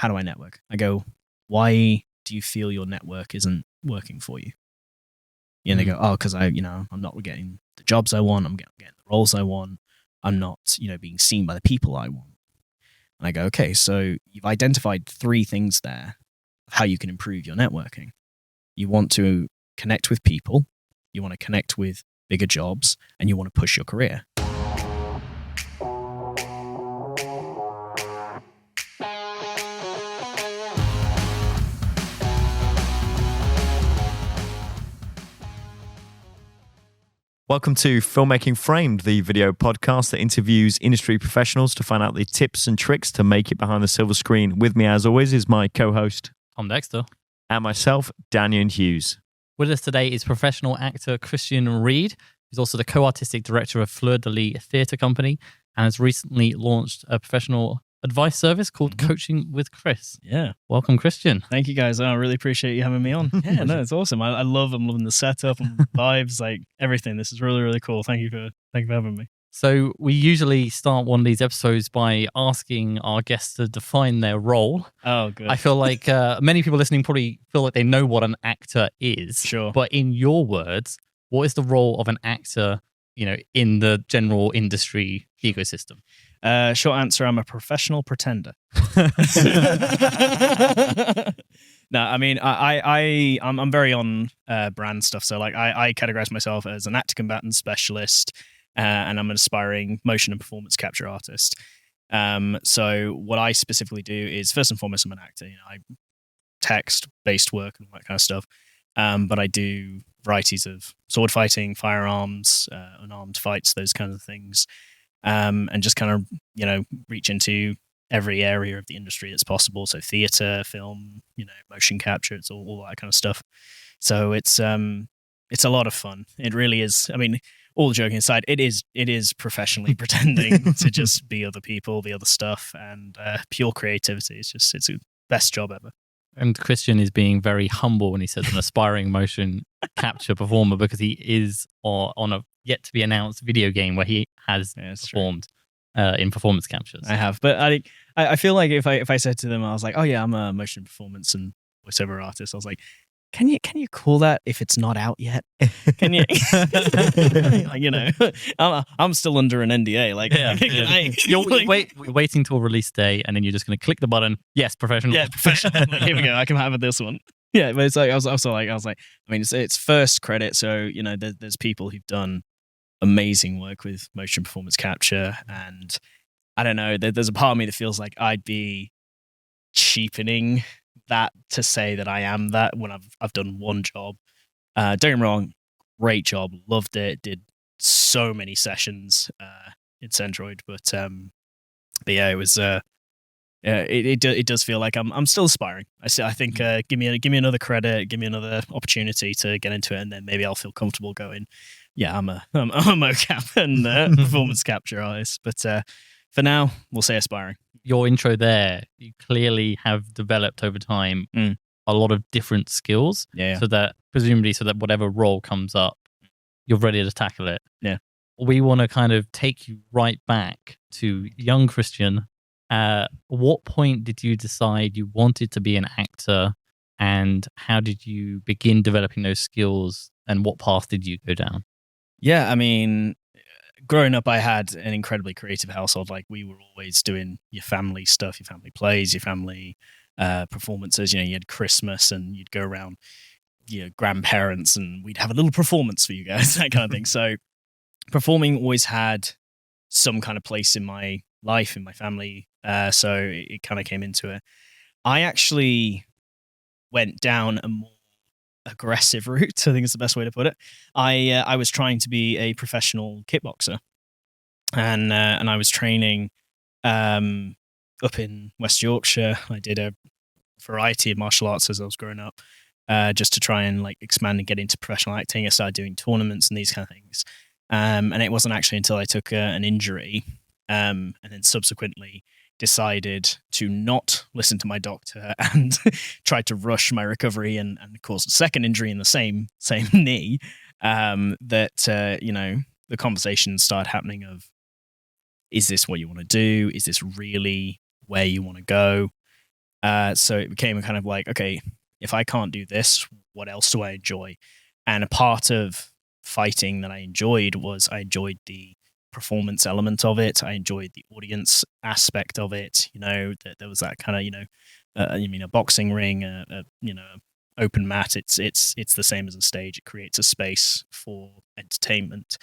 how do I network? I go, why do you feel your network isn't working for you? And they go, oh, because I'm not getting the jobs I want. I'm getting the roles I want. I'm not, being seen by the people I want. And I go, okay, so you've identified 3 things there of how you can improve your networking. You want to connect with people, you want to connect with bigger jobs, and you want to push your career. Welcome to Filmmaking Framed, the video podcast that interviews industry professionals to find out the tips and tricks to make it behind the silver screen. With me, as always, is my co-host, Tom Dexter. And myself, Daniel Hughes. With us today is professional actor Christian Reid, who's also the co-artistic director of Fleur theatre company and has recently launched a professional advice service called Coaching with Chris. Yeah. Welcome, Christian. Thank you, guys. I really appreciate you having me on. Yeah, no, it's awesome. I'm loving the setup and vibes, like everything. This is really, really cool. Thank you for having me. So we usually start one of these episodes by asking our guests to define their role. Oh, good. I feel like many people listening probably feel like they know what an actor is. Sure. But in your words, what is the role of an actor, in the general industry ecosystem? Short answer, I'm a professional pretender. No, I mean, I'm very on brand stuff. So like I categorize myself as an actor combatant specialist, and I'm an aspiring motion and performance capture artist. So what I specifically do is, first and foremost, I'm an actor. I text-based work and all that kind of stuff. But I do varieties of sword fighting, firearms, unarmed fights, those kinds of things. And just kind of, reach into every area of the industry that's possible. So theater, film, motion capture, it's all that kind of stuff. So it's a lot of fun. It really is. I mean, all joking aside, it is professionally pretending to just be other people, be other stuff, and pure creativity. It's the best job ever. And Christian is being very humble when he says an aspiring motion capture performer, because he is on a yet to be announced video game where he has performed in performance captures. I have, but I feel like if I said to them, I was like, oh yeah, I'm a motion performance and voiceover artist. I was like, can you call that if it's not out yet? Can you? I'm still under an NDA. Like, You're waiting till release day, and then you're just going to click the button. Yes, professional. Yeah, professional. Here we go. I can have this one. Yeah, but it's like I was like, I mean, it's first credit. So there's people who've done amazing work with motion performance capture, and I don't know. There's a part of me that feels like I'd be cheapening that to say that I am that when I've done one job. Don't get me wrong, great job, loved it, did so many sessions in Centroid, but yeah, it was it does feel like I'm still aspiring. I think give me another credit, give me another opportunity to get into it, and then maybe I'll feel comfortable going, yeah, I'm a mocap and performance capture artist, but for now we'll say aspiring. Your intro there, you clearly have developed over time a lot of different skills. Yeah. So that whatever role comes up, you're ready to tackle it. Yeah. We want to kind of take you right back to young Christian. What point did you decide you wanted to be an actor, and how did you begin developing those skills, and what path did you go down? Yeah, I mean, growing up, I had an incredibly creative household. Like, we were always doing your family stuff, your family plays, your family performances. You had Christmas, and you'd go around your grandparents, and we'd have a little performance for you guys, that kind of thing. So performing always had some kind of place in my life, in my family. So it kind of came into it. I actually went down a more aggressive route, I think is the best way to put it. I was trying to be a professional kickboxer, and I was training up in West Yorkshire. I did a variety of martial arts as I was growing up, just to try and like expand and get into professional acting. I started doing tournaments and these kind of things, and it wasn't actually until I took an injury, and then subsequently decided to not listen to my doctor and tried to rush my recovery and caused a second injury in the same knee, that the conversation started happening of, is this what you want to do? Is this really where you want to go? So it became a kind of like, okay, if I can't do this, what else do I enjoy? And a part of fighting that I enjoyed was I enjoyed the performance element of it. I enjoyed the audience aspect of it. That there was that kind of, a boxing ring, open mat. It's the same as a stage. It creates a space for entertainment.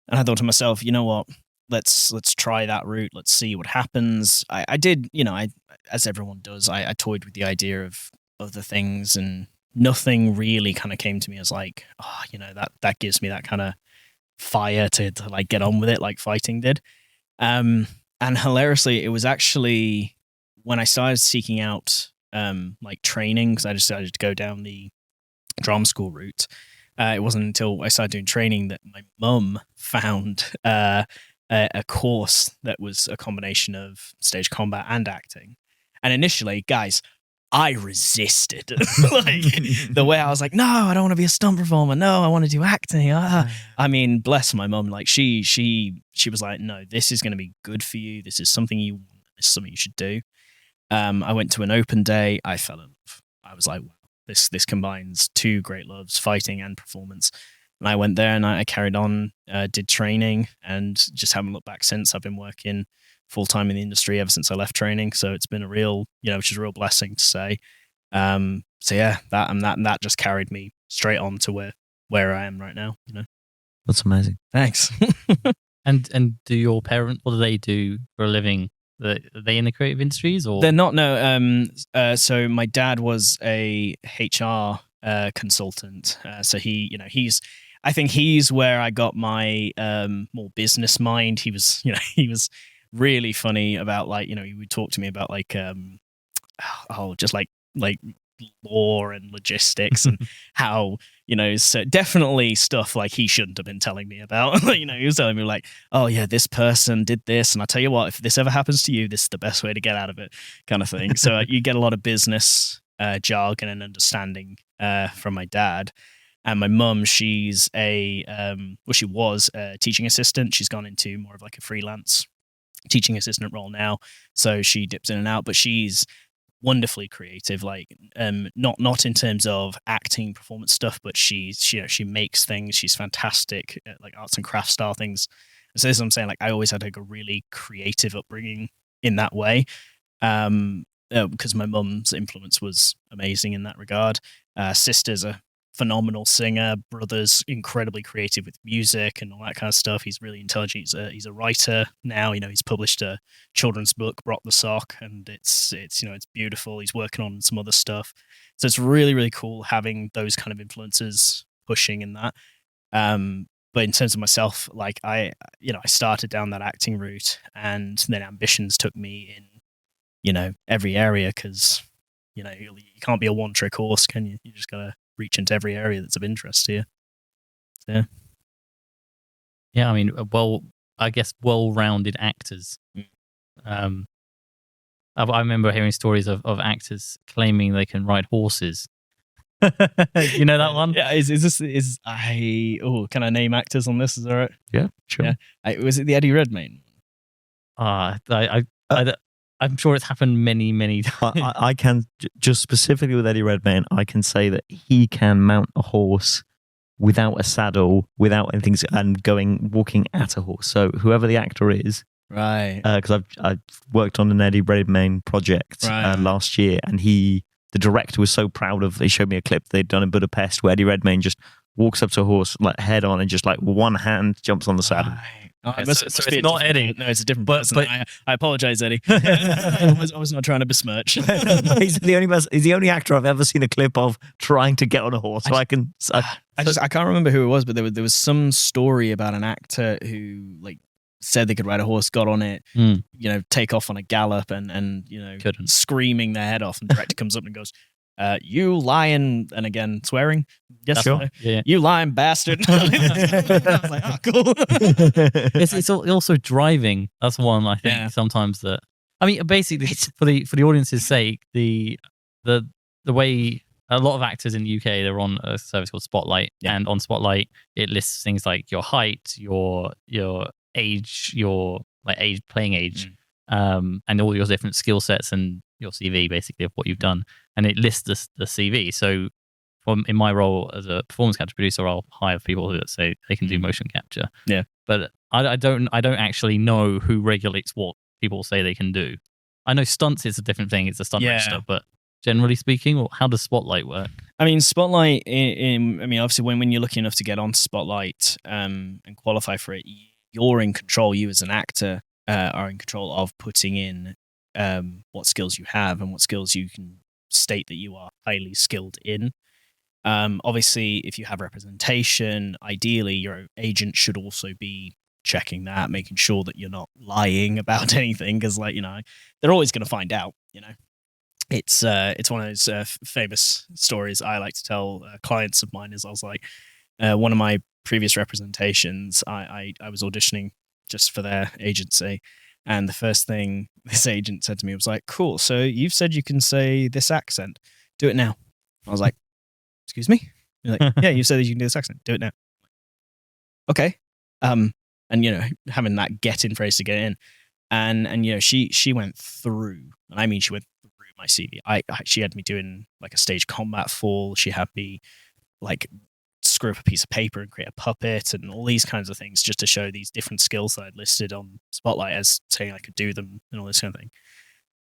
And I thought to myself, you know what? Let's try that route. Let's see what happens. I did, as everyone does, I toyed with the idea of other things, and nothing really kind of came to me as like, that gives me that kind of fire to like get on with it like fighting did. And hilariously, it was actually when I started seeking out like training, because I decided to go down the drama school route. It wasn't until I started doing training that my mum found a course that was a combination of stage combat and acting. And initially, guys, I resisted. Like the way I was like, no, I don't want to be a stunt performer. No, I want to do acting. I mean, bless my mum. Like she was like, no, this is going to be good for you. This is something you want. This is something you should do. I went to an open day. I fell in love. I was like, wow. This combines two great loves, fighting and performance. And I went there and I carried on, did training, and just haven't looked back since. I've been working full time in the industry ever since I left training. So it's been a real, which is a real blessing to say. So yeah, that just carried me straight on to where I am right now. That's amazing. Thanks. And do your parents, what do they do for a living? Are they in the creative industries or? They're not, no. So my dad was a HR consultant. So I think he's where I got my more business mind. He was really funny about like, he would talk to me about like, just like law and logistics and how, so definitely stuff like he shouldn't have been telling me about. He was telling me like, oh yeah, this person did this, and I tell you what, if this ever happens to you, this is the best way to get out of it, kind of thing. So you get a lot of business jargon and understanding from my dad. And my mum, she's she was a teaching assistant. She's gone into more of like a freelance teaching assistant role now, so she dips in and out, but she's wonderfully creative, like not in terms of acting performance stuff, but she makes things. She's fantastic at like arts and crafts style things. And so this is what I'm saying, like I always had like a really creative upbringing in that way, because my mum's influence was amazing in that regard. Sister's a phenomenal singer, brother's incredibly creative with music and all that kind of stuff. He's really intelligent. He's a writer now. He's published a children's book, Brock the Sock, and it's beautiful. He's working on some other stuff, so it's really, really cool having those kind of influences pushing in that. But in terms of myself, like I started down that acting route, and then ambitions took me in every area, because you can't be a one-trick horse, can you? You just gotta reach into every area that's of interest to you. So, yeah, I mean, I guess well-rounded actors. I remember hearing stories of actors claiming they can ride horses. You know that one? Yeah. Can I name actors on this? Is that right? Yeah, sure. Yeah. Was it the Eddie Redmayne? I'm sure it's happened many, many times. I can, just specifically with Eddie Redmayne, I can say that he can mount a horse without a saddle, without anything, and walking at a horse. So whoever the actor is, right? Because I've worked on an Eddie Redmayne project last year, and the director was so proud of. They showed me a clip they'd done in Budapest where Eddie Redmayne just walks up to a horse like head on and just like one hand jumps on the saddle. Right. Oh, so it's not Eddie. No, it's a different person. But I apologize, Eddie. I was not trying to besmirch. He's the only actor I've ever seen a clip of trying to get on a horse. So I can't remember who it was, but there was some story about an actor who like said they could ride a horse, got on it, take off on a gallop, and couldn't, screaming their head off. And the director comes up and goes, "You lying," and again swearing. Yes, sure. Yeah. You lying bastard. I was like, oh, cool. It's also driving. That's one I think sometimes that. I mean, basically, for the audience's sake, the way a lot of actors in the UK, they're on a service called Spotlight, and on Spotlight it lists things like your height, your age, your like age, playing age, and all your different skill sets and your CV basically of what you've done, and it lists the CV. So in my role as a performance capture producer, I'll hire people who say they can do motion capture. Yeah. But I don't actually know who regulates what people say they can do. I know stunts is a different thing. It's a stunt register, but generally speaking, how does Spotlight work? I mean, Spotlight, obviously when you're lucky enough to get on Spotlight and qualify for it, you're in control. You as an actor are in control of putting in what skills you have and what skills you can state that you are highly skilled in. Obviously, if you have representation, ideally your agent should also be checking that, making sure that you're not lying about anything, because they're always going to find out. It's one of those famous stories I like to tell clients of mine. Is I was like, one of my previous representations, I was auditioning just for their agency, and the first thing this agent said to me was like, "Cool, so you've said you can say this accent, do it now." I was like, "Excuse me?" You're like, "Yeah, you said that you can do this accent, do it now." Okay, and having that get in phrase to get in, and she went through, and I mean she went through my CV. She had me doing like a stage combat fall. She had me like screw up a piece of paper and create a puppet and all these kinds of things just to show these different skills that I'd listed on Spotlight as saying I could do them and all this kind of thing.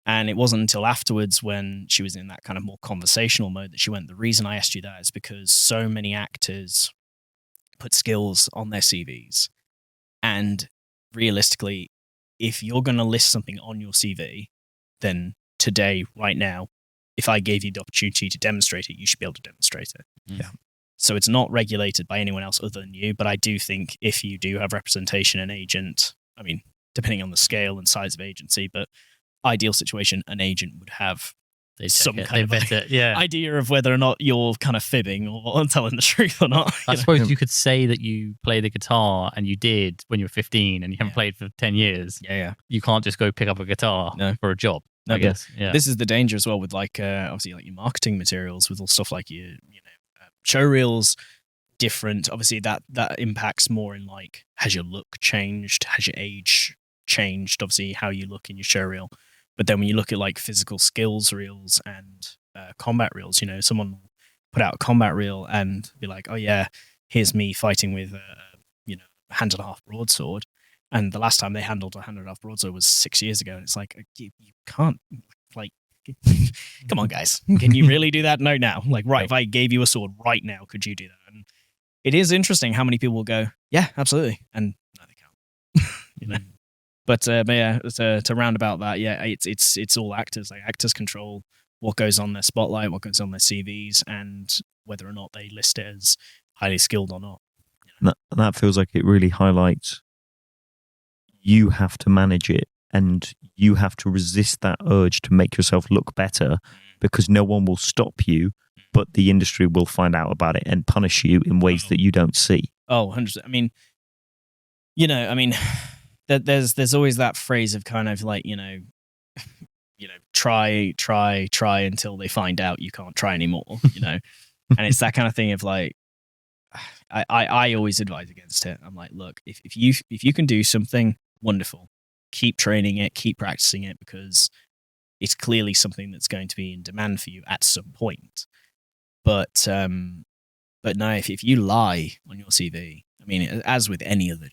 And it wasn't until afterwards, when she was in that kind of more conversational mode, that she went, "The reason I asked you that is because so many actors put skills on their CVs. And realistically, if you're going to list something on your CV, then today, right now, if I gave you the opportunity to demonstrate it, you should be able to demonstrate it." Yeah. So it's not regulated by anyone else other than you. But I do think if you do have representation and agent, I mean, depending on the scale and size of agency, but ideal situation, an agent would have some kind of idea of whether or not you're kind of fibbing or telling the truth or not. I suppose you could say that you play the guitar and you did when you were 15 and you haven't played for 10 years. Yeah. You can't just go pick up a guitar for a job. No, I guess. Yeah. This is the danger as well with obviously like your marketing materials, with all stuff like your show reels. Different, obviously that impacts more in like, has your look changed? Has your age changed? Obviously how you look in your show reel. But then when you look at like physical skills reels and combat reels, someone will put out a combat reel and be like, "Oh yeah, here's me fighting with hand and a half broadsword." And the last time they handled a hand and a half broadsword was 6 years ago. And it's like, you can't, like, come on, guys. Can you really do that? No, now. Like, right, if I gave you a sword right now, could you do that? And it is interesting how many people will go, "Yeah, absolutely." And no, they can't. But yeah, to round about that, it's all actors. Like, actors control what goes on their Spotlight, what goes on their CVs, and whether or not they list it as highly skilled or not. That feels like it really highlights you have to manage it, and you have to resist that urge to make yourself look better, because no one will stop you, but the industry will find out about it and punish you in ways that you don't see. Oh, 100%. I mean, there's always that phrase of kind of like, try until they find out you can't try anymore, and it's that kind of thing of like, I always advise against it. I'm like, look, if you can do something, wonderful, keep training it, keep practicing it, because it's clearly something that's going to be in demand for you at some point. But no, if you lie on your CV, I mean, as with any other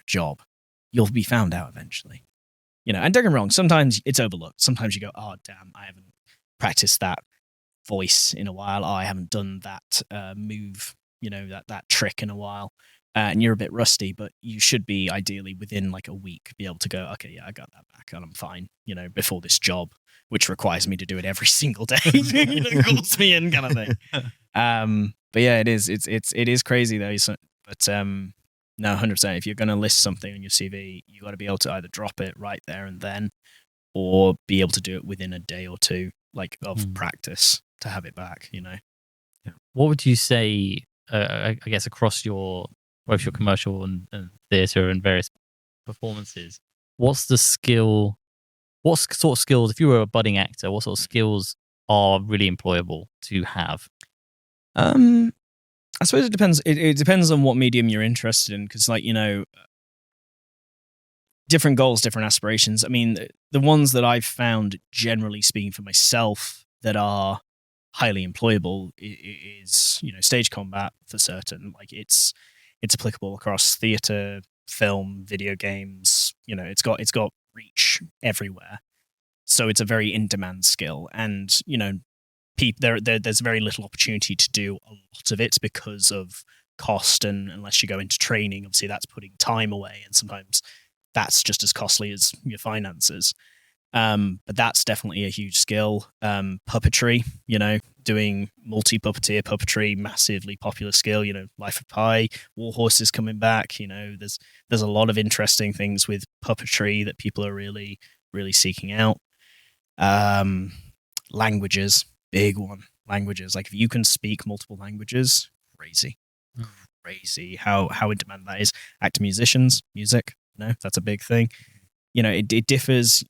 job, you'll be found out eventually. And don't get me wrong, sometimes it's overlooked. Sometimes you go, "Oh damn, I haven't practiced that voice in a while. Oh, I haven't done that move, that trick in a while." And you're a bit rusty, but you should be ideally within like a week be able to go, "Okay, yeah, I got that back and I'm fine," before this job, which requires me to do it every single day, calls me in kind of thing. But yeah, it is crazy though. But no, 100%. If you're going to list something on your CV, you got to be able to either drop it right there and then, or be able to do it within a day or two, like of practice, to have it back. Yeah. What would you say? I guess across both your commercial and theatre and various performances, what's the skill? What sort of skills, if you were a budding actor, what sort of skills are really employable to have? I suppose it depends. It depends on what medium you're interested in, because, like, different goals, different aspirations. I mean, the ones that I've found, generally speaking for myself, that are highly employable is, stage combat for certain. Like it's applicable across theater, film, video games. It's got reach everywhere. So it's a very in-demand skill, and there's very little opportunity to do a lot of it because of cost, and unless you go into training, obviously that's putting time away, and sometimes that's just as costly as your finances. But that's definitely a huge skill. Puppetry, doing multi-puppeteer puppetry, massively popular skill. Life of Pi, War Horses coming back. There's a lot of interesting things with puppetry that people are really, really seeking out. Languages, big one. Languages, like if you can speak multiple languages, crazy. How in demand that is. Actor, musicians, music, that's a big thing. It differs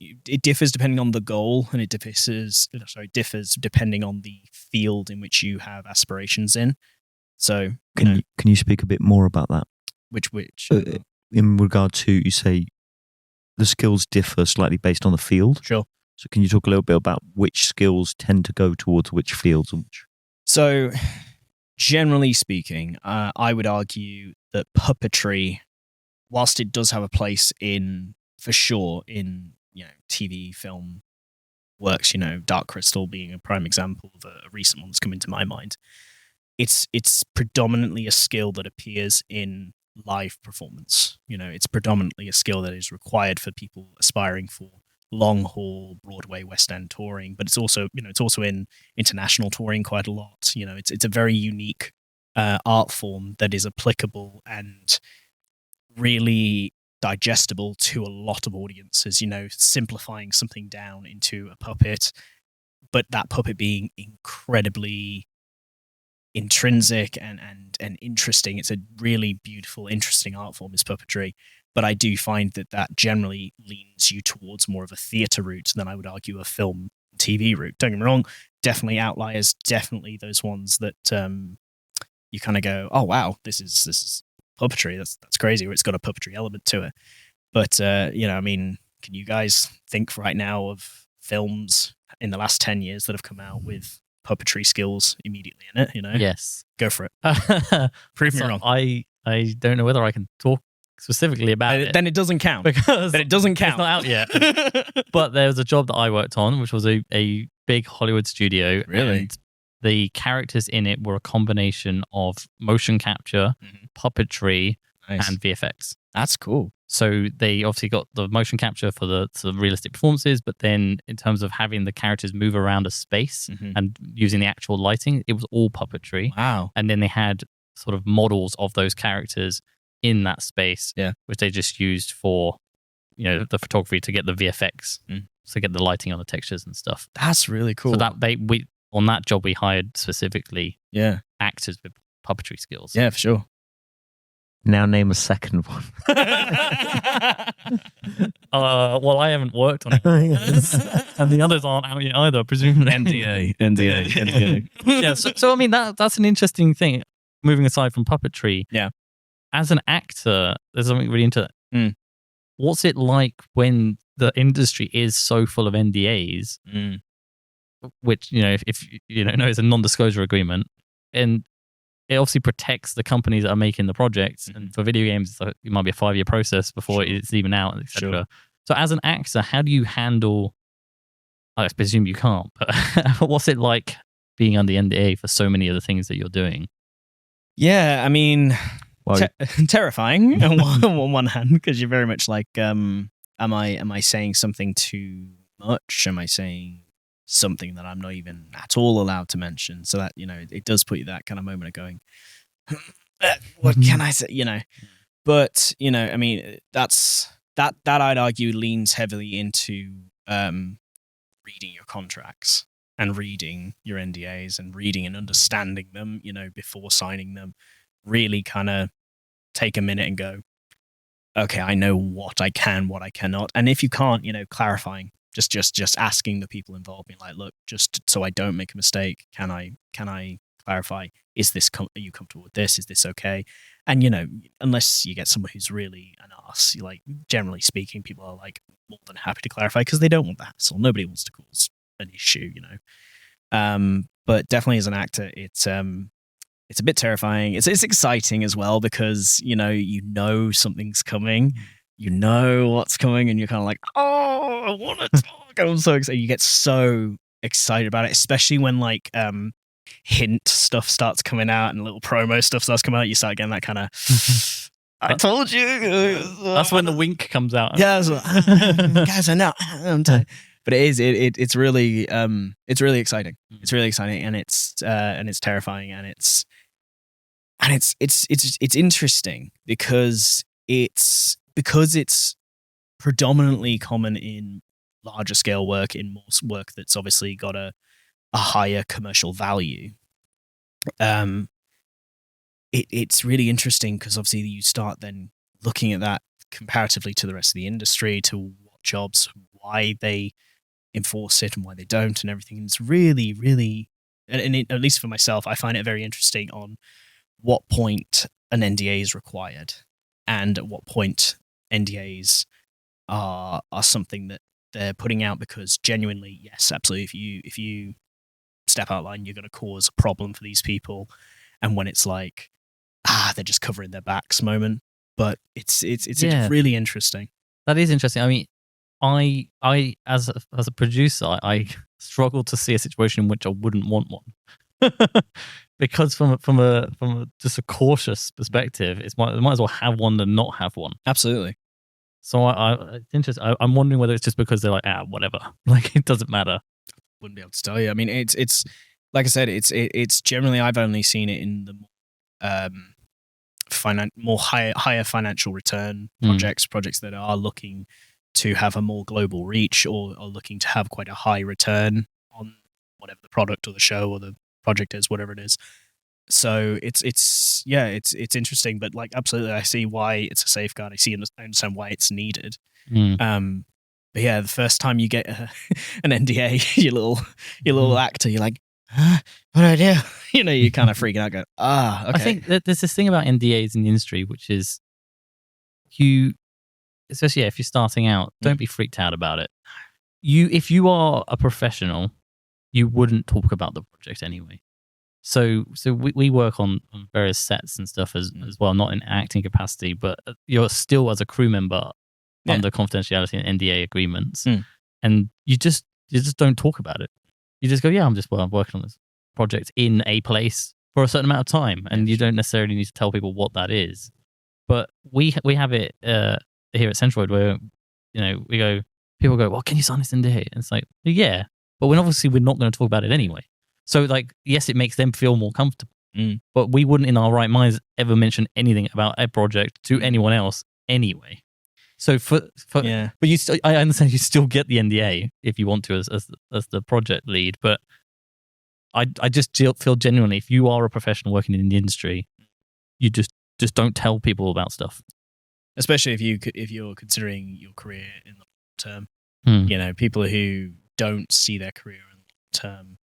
depending on the goal, and it differs depending on the field in which you have aspirations in. So can you speak a bit more about that? Which in regard to, you say the skills differ slightly based on the field. Sure. So can you talk a little bit about which skills tend to go towards which fields? So generally speaking, I would argue that puppetry, whilst it does have a place for sure in TV, film works, Dark Crystal being a prime example of a recent one that's come into my mind. It's predominantly a skill that appears in live performance. It's predominantly a skill that is required for people aspiring for long haul Broadway, West End touring, but it's also in international touring quite a lot. It's a very unique art form that is applicable and really digestible to a lot of audiences. Simplifying something down into a puppet, but that puppet being incredibly intrinsic and interesting. It's a really beautiful, interesting art form, is puppetry. But I do find that generally leans you towards more of a theatre route than I would argue a film TV route. Don't get me wrong, definitely outliers, definitely those ones that you kind of go, oh wow, this is puppetry. That's crazy, or it's got a puppetry element to it. But can you guys think right now of films in the last 10 years that have come out with puppetry skills immediately in it? Yes, go for it. Prove me wrong. I don't know whether I can talk specifically about it. Then it doesn't count. Because then it doesn't count. It's not out yet. But there was a job that I worked on, which was a big Hollywood studio. Really? And the characters in it were a combination of motion capture, puppetry, nice. And VFX. That's cool. So they obviously got the motion capture for the realistic performances, but then in terms of having the characters move around a space and using the actual lighting, it was all puppetry. Wow. And then they had sort of models of those characters in that space, which they just used for, the photography to get the VFX, to get the lighting on the textures and stuff. That's really cool. So that we on that job we hired specifically actors with puppetry skills. Yeah, for sure. Now name a second one. Well, I haven't worked on it, and the others aren't out yet either, presumably. NDA. Yeah. So I mean that's an interesting thing. Moving aside from puppetry, as an actor, there's something really into that. What's it like when the industry is so full of NDAs, which if you don't know, is a non-disclosure agreement, and it obviously protects the companies that are making the projects. And for video games, it might be a 5-year process before it's even out, etc. Sure. So as an actor, how do you handle, I presume you can't, but what's it like being under NDA for so many of the things that you're doing? Yeah, I mean, terrifying on one hand, because you're very much like, am I saying something too much? Am I saying something that I'm not even at all allowed to mention? So that, it does put you that kind of moment of going, what can I say? But, I mean, that I'd argue leans heavily into reading your contracts and reading your NDAs and reading and understanding them, before signing them. Really kind of take a minute and go, okay, I know what I can, what I cannot. And if you can't, clarifying, just asking the people involved, being like, look, just so I don't make a mistake, can I clarify, are you comfortable with this? Is this okay? And, you know, unless you get someone who's really an arse, like, generally speaking, people are like more than happy to clarify because they don't want the hassle. Nobody wants to cause an issue, you know. But definitely as an actor, it's a bit terrifying. It's exciting as well because, you know something's coming. You know what's coming, and you're kind of like, oh, I want to talk. I'm so excited. You get so excited about it, especially when like hint stuff starts coming out and little promo stuff starts coming out. You start getting that kind of, I told you. That's when the wink comes out. Yeah, guys, I know. But it's really exciting. It's really exciting, and it's terrifying, and it's interesting because it's predominantly common in larger scale work, in more work that's obviously got a higher commercial value. It's really interesting because obviously you start then looking at that comparatively to the rest of the industry, to what jobs, why they enforce it and why they don't, and everything. And it's really, really, at least for myself, I find it very interesting on what point an NDA is required, and at what point NDAs are something that they're putting out because genuinely, yes, absolutely, if you step out of line, you're going to cause a problem for these people. And when it's like, they're just covering their backs moment. But it's really interesting. That is interesting. I mean, I as a producer, I struggle to see a situation in which I wouldn't want one. Because from a just a cautious perspective, it might as well have one than not have one. Absolutely. So it's interesting. I'm wondering whether it's just because they're like, whatever, like it doesn't matter. Wouldn't be able to tell you. I mean, it's like I said, it's generally, I've only seen it in the higher financial return projects that are looking to have a more global reach, or are looking to have quite a high return on whatever the product or the show or the project is, whatever it is. So it's interesting, but like, absolutely, I see why it's a safeguard. I understand why it's needed. But yeah, the first time you get an NDA, your little actor, you're like, what do I do? You know, you're kind of freaking out, going, okay. I think that there's this thing about NDAs in the industry, which is especially if you're starting out, don't be freaked out about it. If you are a professional, you wouldn't talk about the project anyway. So we work on various sets and stuff as well, not in acting capacity, but you're still as a crew member under confidentiality and NDA agreements, and you just don't talk about it. You just go, I'm working on this project in a place for a certain amount of time, and you don't necessarily need to tell people what that is. But we have it here at Centroid where, you know, people go, well, can you sign this NDA? And it's like, yeah, but we're not going to talk about it anyway. So like, yes, it makes them feel more comfortable, but we wouldn't in our right minds ever mention anything about a project to anyone else anyway. So but you still, I understand you still get the NDA if you want to as the project lead, but I just feel genuinely, if you are a professional working in the industry, you just don't tell people about stuff. Especially if you're considering your career in the long term. You know, people who don't see their career in the long term,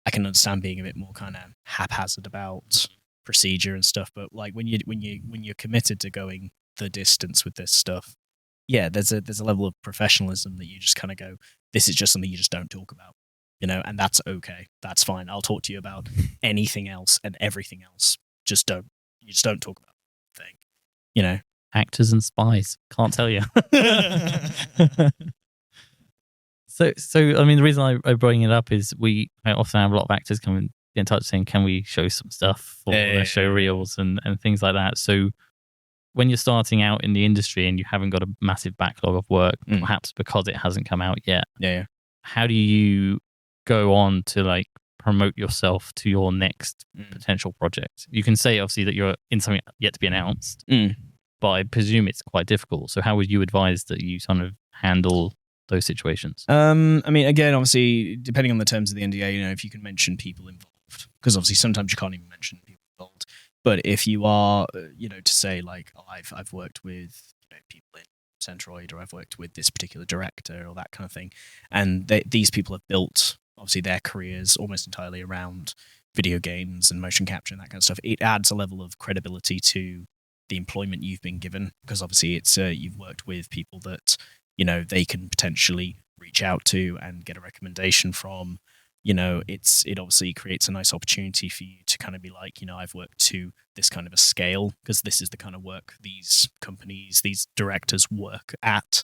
I can understand being a bit more kind of haphazard about procedure and stuff. But like when you're committed to going the distance with this stuff, there's a level of professionalism that you just kind of go, this is just something you just don't talk about, you know, and that's okay. That's fine. I'll talk to you about anything else and everything else. You just don't talk about the thing, you know. Actors and spies, can't tell you. So I mean, the reason I bring it up is I often have a lot of actors come in touch saying, can we show some stuff for their show reels and things like that. So when you're starting out in the industry and you haven't got a massive backlog of work, perhaps because it hasn't come out yet, how do you go on to like promote yourself to your next potential project? You can say obviously that you're in something yet to be announced, but I presume it's quite difficult. So how would you advise that you kind of handle those situations? I mean, again, obviously, depending on the terms of the NDA, you know, if you can mention people involved, because obviously sometimes you can't even mention people involved. But if you are, you know, to say like, I've worked with, you know, people in Centroid, or I've worked with this particular director, or that kind of thing, and these people have built obviously their careers almost entirely around video games and motion capture and that kind of stuff, it adds a level of credibility to the employment you've been given, because obviously it's you've worked with people that, you know, they can potentially reach out to and get a recommendation from. You know, it obviously creates a nice opportunity for you to kind of be like, you know, I've worked to this kind of a scale because this is the kind of work these companies, these directors work at.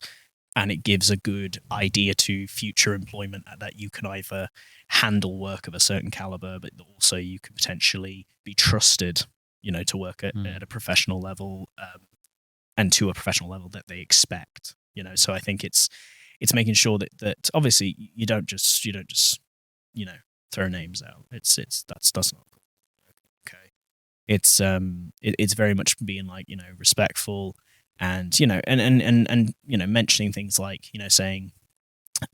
And it gives a good idea to future employment that you can either handle work of a certain caliber, but also you can potentially be trusted, you know, to work at a professional level, and to a professional level that they expect, you know. So I think it's making sure that obviously you don't just you know, throw names out. That's not okay. It's very much being like, you know, respectful. And, you know, and you know, mentioning things like, you know, saying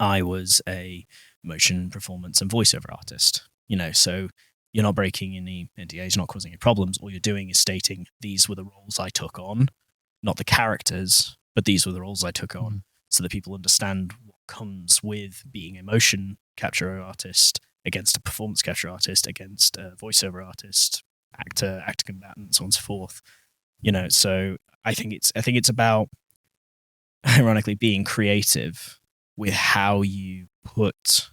I was a motion performance and voiceover artist, you know, so you're not breaking any NDAs, you're not causing any problems. All you're doing is stating these were the roles I took on, not the characters, but these were the roles I took on, so that people understand what comes with being a motion capture artist against a performance capture artist, against a voiceover artist, actor combatant, so on and so forth. You know, so I think it's about, ironically, being creative with how you put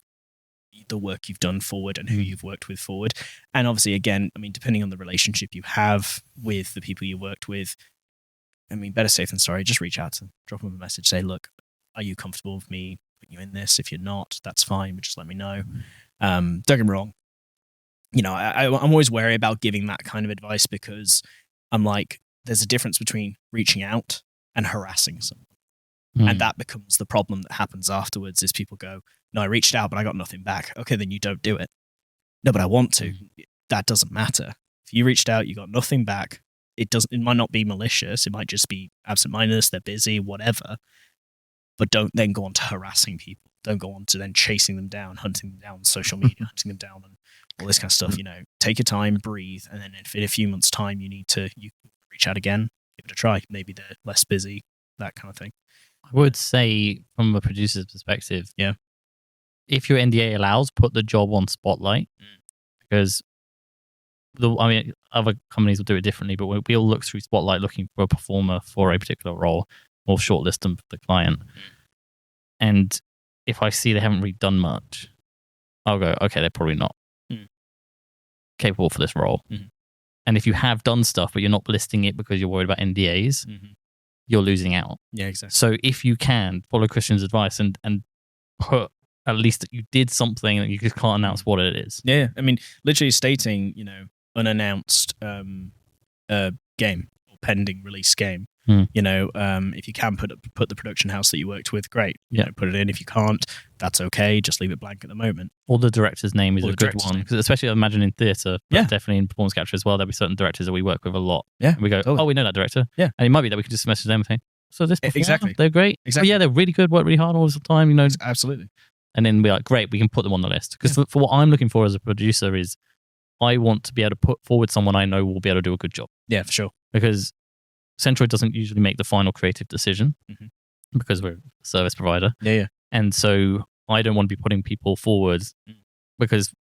the work you've done forward and who you've worked with forward. And obviously, again, I mean, depending on the relationship you have with the people you worked with, I mean, better safe than sorry. Just reach out to them, drop them a message, say, look, are you comfortable with me putting you in this? If you're not, that's fine, but just let me know. Don't get me wrong. You know, I'm always wary about giving that kind of advice, because I'm like, there's a difference between reaching out and harassing someone. And that becomes the problem that happens afterwards, is people go, no, I reached out, but I got nothing back. Okay, then you don't do it. No, but I want to. That doesn't matter. If you reached out, you got nothing back. It might not be malicious. It might just be absent-mindedness. They're busy, whatever. But don't then go on to harassing people. Don't go on to then chasing them down, hunting them down on social media, hunting them down and all this kind of stuff. You know, take your time, breathe. And then if in a few months' time you reach out again, give it a try. Maybe they're less busy, that kind of thing. I would say, from a producer's perspective, yeah, if your NDA allows, put the job on Spotlight, because other companies will do it differently, but we all look through Spotlight looking for a performer for a particular role, or shortlist them for the client. And if I see they haven't really done much, I'll go, okay, they're probably not capable for this role. And if you have done stuff, but you're not listing it because you're worried about NDAs, you're losing out. Yeah, exactly. So if you can follow Christian's advice and put at least that you did something that you just can't announce what it is. Yeah, I mean, literally stating, you know, unannounced game or pending release game. You know, if you can put the production house that you worked with, great. You know, put it in. If you can't, that's okay. Just leave it blank at the moment. Or the director's name is a good one, because especially I imagine in theatre, but definitely in performance capture as well. There'll be certain directors that we work with a lot. Yeah, and we go, oh, we know that director. Yeah, and it might be that we can just message them and say, so this performer, exactly, they're great. Exactly, yeah, they're really good. Work really hard all the time. You know, absolutely. And then we're like, great, we can put them on the list, because for what I'm looking for as a producer is, I want to be able to put forward someone I know will be able to do a good job. Yeah, for sure. Because Centroid doesn't usually make the final creative decision, because we're a service provider. Yeah. And so I don't want to be putting people forward, because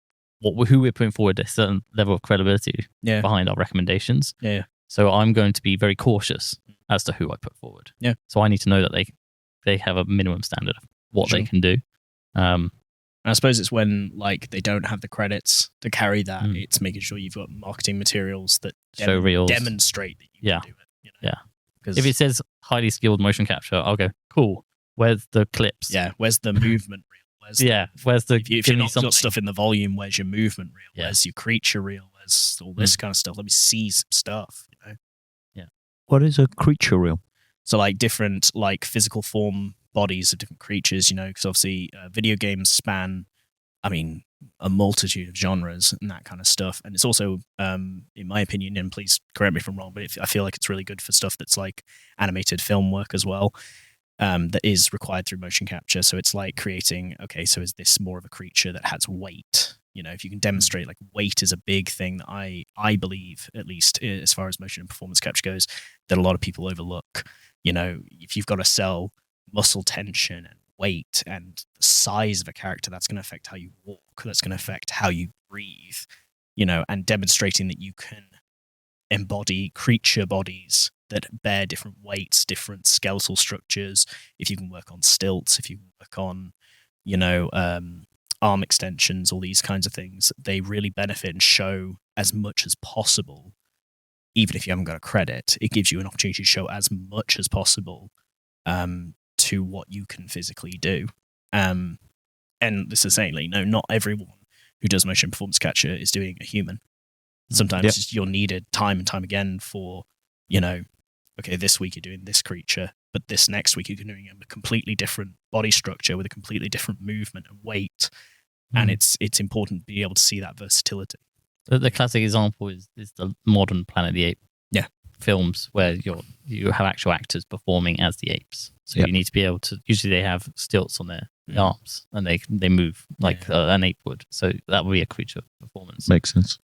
who we're putting forward, a certain level of credibility behind our recommendations. Yeah. So I'm going to be very cautious as to who I put forward. Yeah. So I need to know that they have a minimum standard of what they can do. And I suppose it's when like they don't have the credits to carry that. It's making sure you've got marketing materials that show reels, demonstrate that you can do it. You know? Yeah. If it says highly skilled motion capture, I'll go, cool. Where's the clips? Yeah. Where's the movement reel? Where's the if you're not got stuff in the volume, where's your movement reel? Where's your creature reel? Where's all this kind of stuff? Let me see some stuff. You know. Yeah. What is a creature reel? So like different like physical form bodies of different creatures. You know, because obviously video games span, I mean, a multitude of genres and that kind of stuff. And it's also, in my opinion, and please correct me if I'm wrong, but I feel like it's really good for stuff that's like animated film work as well, that is required through motion capture. So it's like creating, okay, so is this more of a creature that has weight? You know, if you can demonstrate, like, weight is a big thing that I believe, at least as far as motion and performance capture goes, that a lot of people overlook. You know, if you've got to sell muscle tension and weight and the size of a character, that's going to affect how you walk, that's going to affect how you breathe. and demonstrating that you can embody creature bodies that bear different weights, different skeletal structures. If you can work on stilts, if you can work on, arm extensions, all these kinds of things, they really benefit and show as much as possible. Even if you haven't got a credit, it gives you an opportunity to show as much as possible to what you can physically do. And this is saying, not everyone who does motion performance capture is doing a human. Sometimes you're needed time and time again for, okay, this week you're doing this creature, but this next week you're doing a completely different body structure with a completely different movement and weight. And it's important to be able to see that versatility. The classic example is the modern Planet of the Apes films where you have actual actors performing as the apes. So you need to be able to. Usually they have stilts on their arms and they move like an ape would. So that would be a creature performance. Makes sense.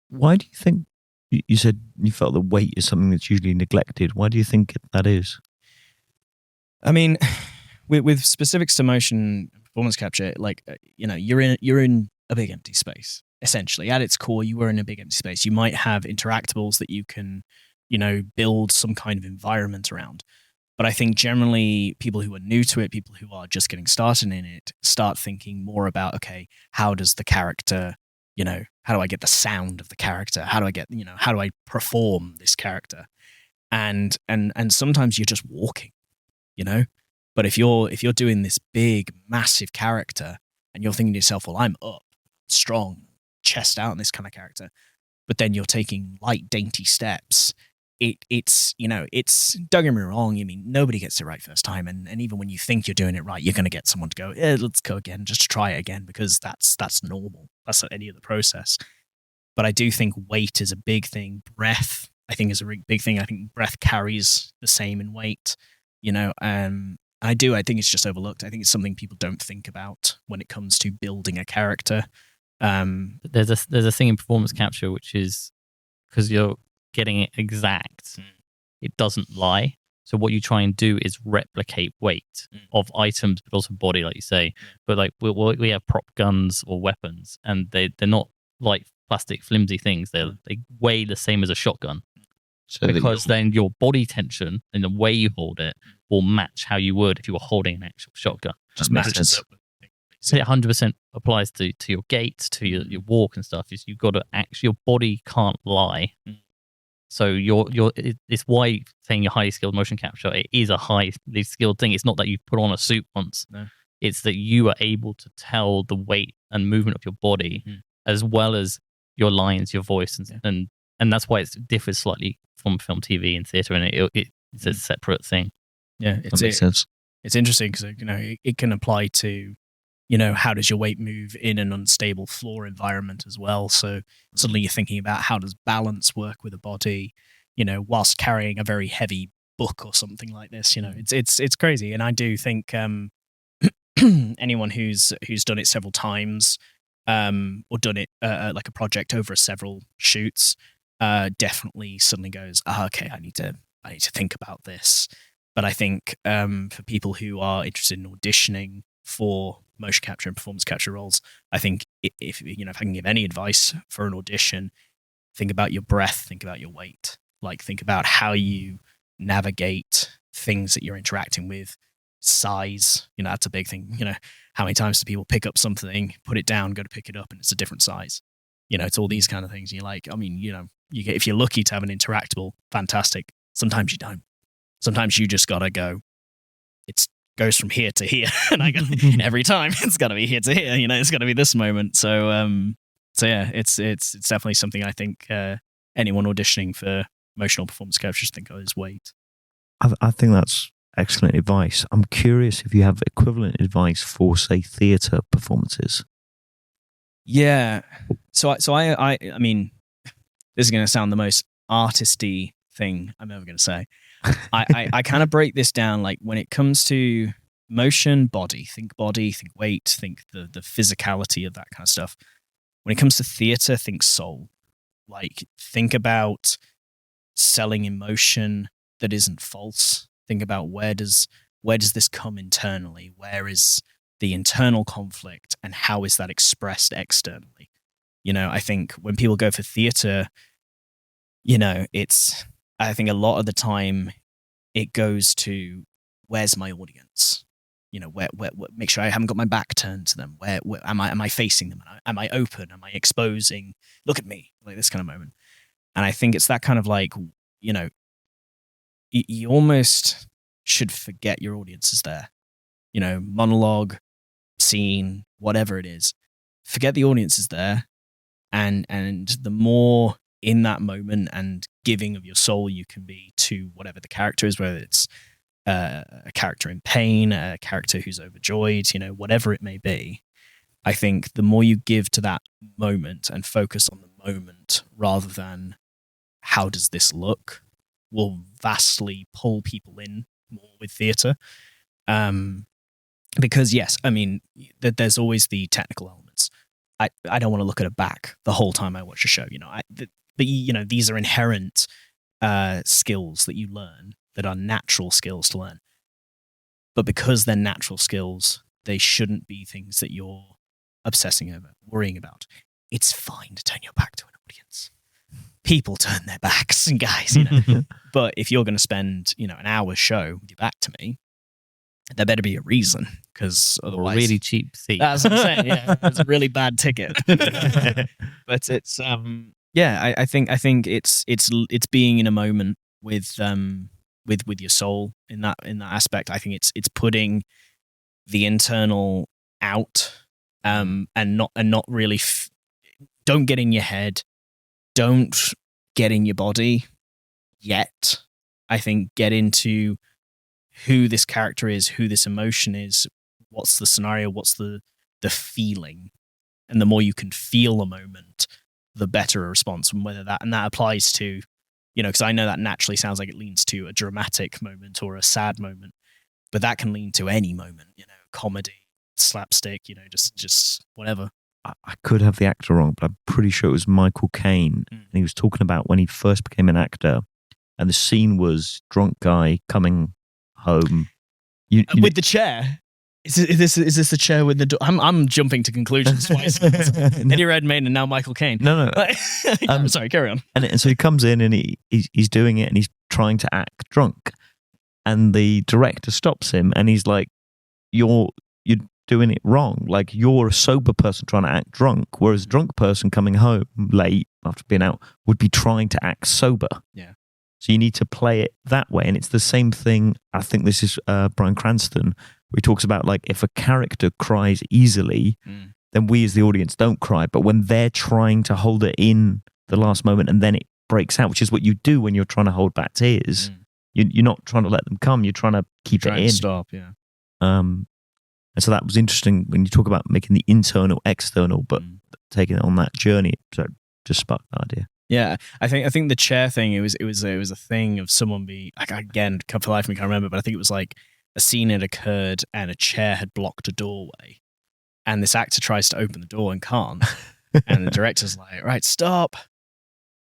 Why do you think you said you felt that weight is something that's usually neglected? Why do you think that is? I mean, with specifics to motion performance capture, you're in a big empty space. Essentially, at its core, you are in a big empty space. You might have interactables that you can, build some kind of environment around. But I think generally people who are new to it, people who are just getting started in it, start thinking more about, okay, how does the character, how do I get the sound of the character? How do I get, how do I perform this character? And sometimes you're just walking, But if you're doing this big, massive character and you're thinking to yourself, well, I'm up, strong, chest out in this kind of character, but then you're taking light, dainty steps. It's don't get me wrong. I mean, nobody gets it right first time, and even when you think you're doing it right, you're going to get someone to go, let's go again, just to try it again, because that's normal. That's any other process. But I do think weight is a big thing. Breath, I think, is a big thing. I think breath carries the same in weight. I think it's just overlooked. I think it's something people don't think about when it comes to building a character. There's a thing in performance capture which is because you're getting it exact, it doesn't lie. So what you try and do is replicate weight of items, but also body, like you say. But like we have prop guns or weapons, and they're not like plastic flimsy things. They weigh the same as a shotgun. So because then your body tension and the way you hold it will match how you would if you were holding an actual shotgun. Just matches. So it 100% applies to your gait, to your walk and stuff. Is you've got to actually, your body can't lie. So it's why saying you're highly skilled motion capture, it is a highly skilled thing. It's not that you put on a suit once. No. It's that you are able to tell the weight and movement of your body as well as your lines, your voice, and that's why it differs slightly from film, TV, and theatre, and it's a separate thing. Yeah, that makes sense. It's interesting because it can apply to how does your weight move in an unstable floor environment as well. So suddenly you're thinking about how does balance work with a body, whilst carrying a very heavy book or something like this. It's crazy, and I do think anyone who's done it several times or done it like a project over several shoots definitely suddenly goes, okay, I need to think about this. But I think for people who are interested in auditioning for motion capture and performance capture roles, I think if I can give any advice for an audition, think about your breath, think about your weight, think about how you navigate things that you're interacting with. Size, that's a big thing. How many times do people pick up something, put it down, go to pick it up, and it's a different size? It's all these kind of things. You're like, you get, if you're lucky to have an interactable, fantastic. Sometimes you don't. Sometimes you just gotta go. It goes from here to here, and I go every time. It's got to be here to here. It's got to be this moment. So yeah, it's definitely something I think anyone auditioning for motional performance capture should think of is weight. I think that's excellent advice. I'm curious if you have equivalent advice for, say, theatre performances. Yeah. So I mean, this is going to sound the most artisty thing I'm ever going to say. I kind of break this down when it comes to motion, body, think weight, think the physicality of that kind of stuff. When it comes to theatre, think soul. Think about selling emotion that isn't false. Think about where does this come internally? Where is the internal conflict, and how is that expressed externally? I think when people go for theatre, I think a lot of the time it goes to, where's my audience? Where make sure I haven't got my back turned to them. Where am I facing them? Am I open? Am I exposing? Look at me, like this kind of moment. And I think it's that kind of like, you almost should forget your audience is there. Monologue, scene, whatever it is. Forget the audience is there. And the more in that moment and giving of your soul you can be to whatever the character is, whether it's a character in pain, a character who's overjoyed, whatever it may be, I think the more you give to that moment and focus on the moment rather than how does this look, will vastly pull people in more with theatre. Because yes, I mean, there's always the technical elements. I don't want to look at a back the whole time I watch a show. But these are inherent skills that you learn that are natural skills to learn. But because they're natural skills, they shouldn't be things that you're obsessing over, worrying about. It's fine to turn your back to an audience. People turn their backs, guys. But if you're going to spend an hour show with your back to me, there better be a reason, because otherwise, a really cheap seat. That's what I'm saying. Yeah, it's a really bad ticket. But it's I think it's being in a moment with your soul in that aspect. I think it's putting the internal out, and not really. Don't get in your head. Don't get in your body yet. I think get into who this character is, who this emotion is, what's the scenario, what's the feeling. And the more you can feel a moment, the better a response. And that applies to, because I know that naturally sounds like it leans to a dramatic moment or a sad moment, but that can lean to any moment, comedy, slapstick, just whatever. I could have the actor wrong, but I'm pretty sure it was Michael Caine. And he was talking about when he first became an actor, and the scene was drunk guy coming home. With the chair? Is this the chair with the door? I'm jumping to conclusions twice. Eddie Redmayne and now Michael Caine. No. I'm sorry, carry on. And so he comes in and he's doing it and he's trying to act drunk. And the director stops him and he's like, you're doing it wrong. Like, you're a sober person trying to act drunk, whereas a drunk person coming home late after being out would be trying to act sober. Yeah. So you need to play it that way. And it's the same thing. I think this is Bryan Cranston, where he talks about, like, if a character cries easily, then we as the audience don't cry. But when they're trying to hold it in the last moment and then it breaks out, which is what you do when you're trying to hold back tears, you're not trying to let them come. You're trying to keep it in. Stop, yeah. And so that was interesting when you talk about making the internal external, but taking it on that journey. So just sparked the idea. Yeah, I think the chair thing. It was a thing of someone again, for life I can't remember, but I think it was like a scene had occurred and a chair had blocked a doorway, and this actor tries to open the door and can't, and the director's like, "Right, stop!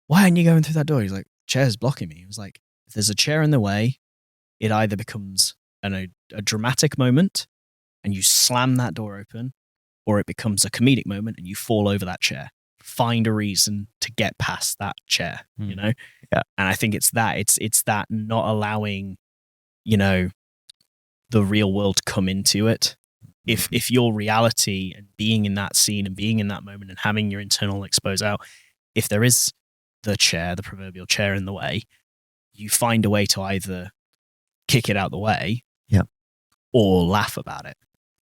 Why aren't you going through that door?" He's like, "Chair's blocking me." He was like, "If there's a chair in the way, it either becomes a dramatic moment, and you slam that door open, or it becomes a comedic moment and you fall over that chair. Find a reason to get past that chair, Yeah. And I think it's that not allowing, the real world to come into it. If your reality and being in that scene and being in that moment and having your internal expose out, if there is the proverbial chair in the way, you find a way to either kick it out the way, or laugh about it.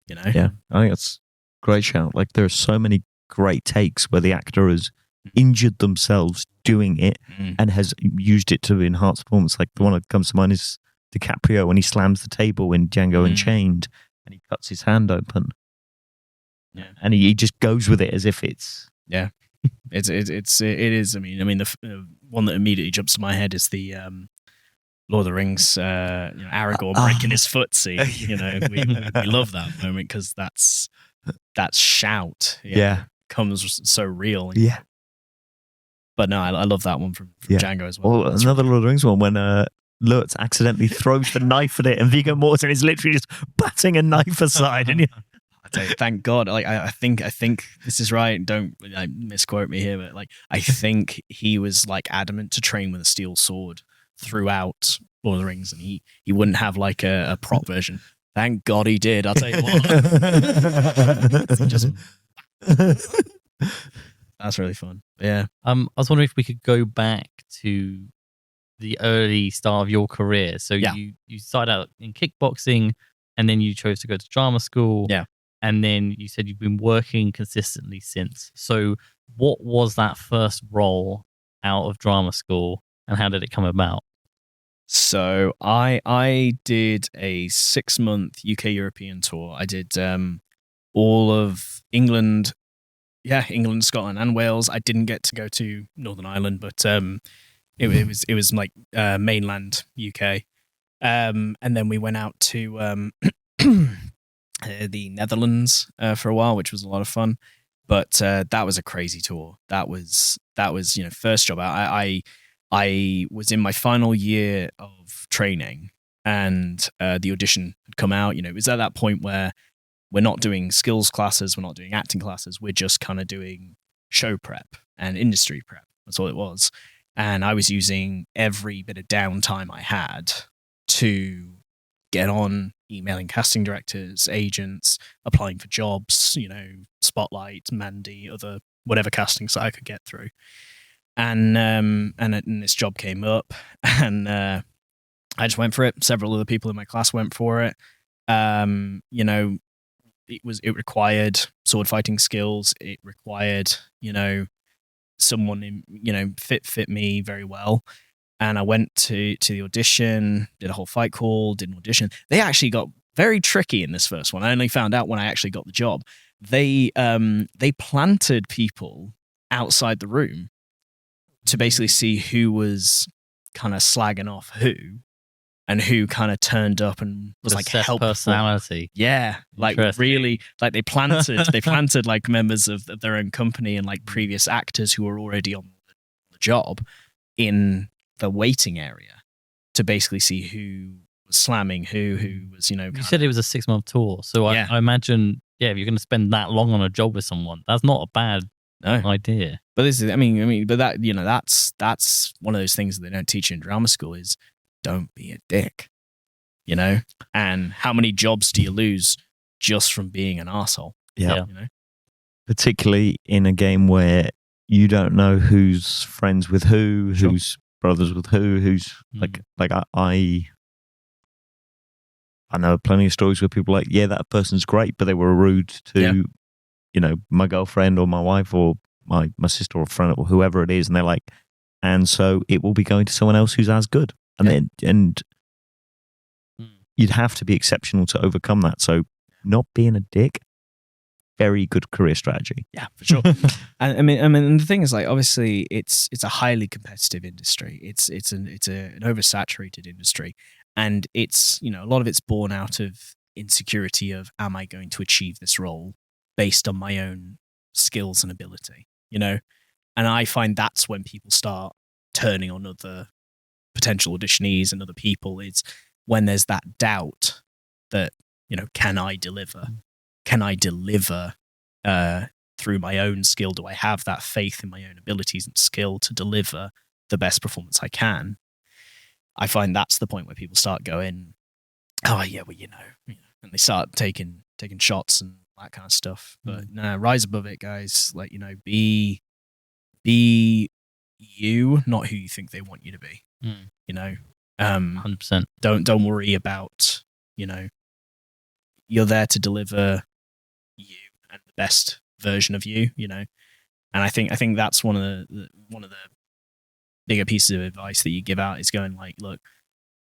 Yeah, I think that's a great shout. Like, there are so many great takes where the actor has injured themselves doing it and has used it to enhance performance. Like, the one that comes to mind is DiCaprio when he slams the table in Django Unchained and he cuts his hand open. Yeah, and he just goes with it as if it's it is. I mean, the one that immediately jumps to my head is the Lord of the Rings, Aragorn breaking his foot scene. We love that moment because that shout, comes so real. But no, I love that one from Django as well. Well, another Lord of the Rings one when Lurtz accidentally throws the knife at it, and Viggo Mortensen is literally just batting a knife aside, and Thank God. Like I think this is right. Don't misquote me here, but like I think he was like adamant to train with a steel sword throughout Lord of the Rings, and he wouldn't have like a prop version. Thank God he did. I'll tell you what. That's really fun. Yeah. I was wondering if we could go back to the early start of your career. So you started out in kickboxing, and then you chose to go to drama school. Yeah. And then you said you've been working consistently since. So what was that first role out of drama school, and how did it come about? So I did a 6-month UK European tour. I did all of England, England, Scotland, and Wales. I didn't get to go to Northern Ireland, but it was like mainland UK. And then we went out to the Netherlands for a while, which was a lot of fun. But that was a crazy tour. That was first job out. I was in my final year of training, and the audition had come out. It was at that point where we're not doing skills classes, we're not doing acting classes, we're just kind of doing show prep and industry prep. That's all it was. And I was using every bit of downtime I had to get on emailing casting directors, agents, applying for jobs, Spotlight, Mandy, other whatever casting site I could get through. And this job came up, and I just went for it. Several other people in my class went for it. It required sword fighting skills. It required, someone in, fit me very well. And I went to the audition, did a whole fight call, did an audition. They actually got very tricky in this first one. I only found out when I actually got the job. They planted people outside the room to basically see who was kind of slagging off who, and who kind of turned up and was like helpful. Personality. Yeah, like really, like they planted like members of their own company and like previous actors who were already on the job in the waiting area to basically see who was slamming who was, You said it was a 6-month tour, so I imagine, if you're going to spend that long on a job with someone, that's not a bad idea. But this is, but that, that's one of those things that they don't teach you in drama school is don't be a dick, and how many jobs do you lose just from being an arsehole? Yeah. Particularly in a game where you don't know who's friends with who, Sure. who's brothers with who's I know plenty of stories where people are like, that person's great, but they were rude to, my girlfriend or my wife or my sister or friend or whoever it is. And they're like, and so it will be going to someone else who's as good. And you'd have to be exceptional to overcome that. So not being a dick, very good career strategy. Yeah, for sure. And the thing is, like, obviously it's a highly competitive industry. It's an oversaturated industry. And it's, a lot of it's born out of insecurity of, am I going to achieve this role based on my own skills and ability, And I find that's when people start turning on other potential auditionees and other people. It's when there's that doubt that, can I deliver? Can I deliver through my own skill? Do I have that faith in my own abilities and skill to deliver the best performance I can? I find that's the point where people start going, oh yeah, well, and they start taking shots and that kind of stuff. But no, rise above it, guys. Like, be you, not who you think they want you to be. 100%. Don't worry about, you're there to deliver you and the best version of you, And I think that's one of the bigger pieces of advice that you give out is going like, look,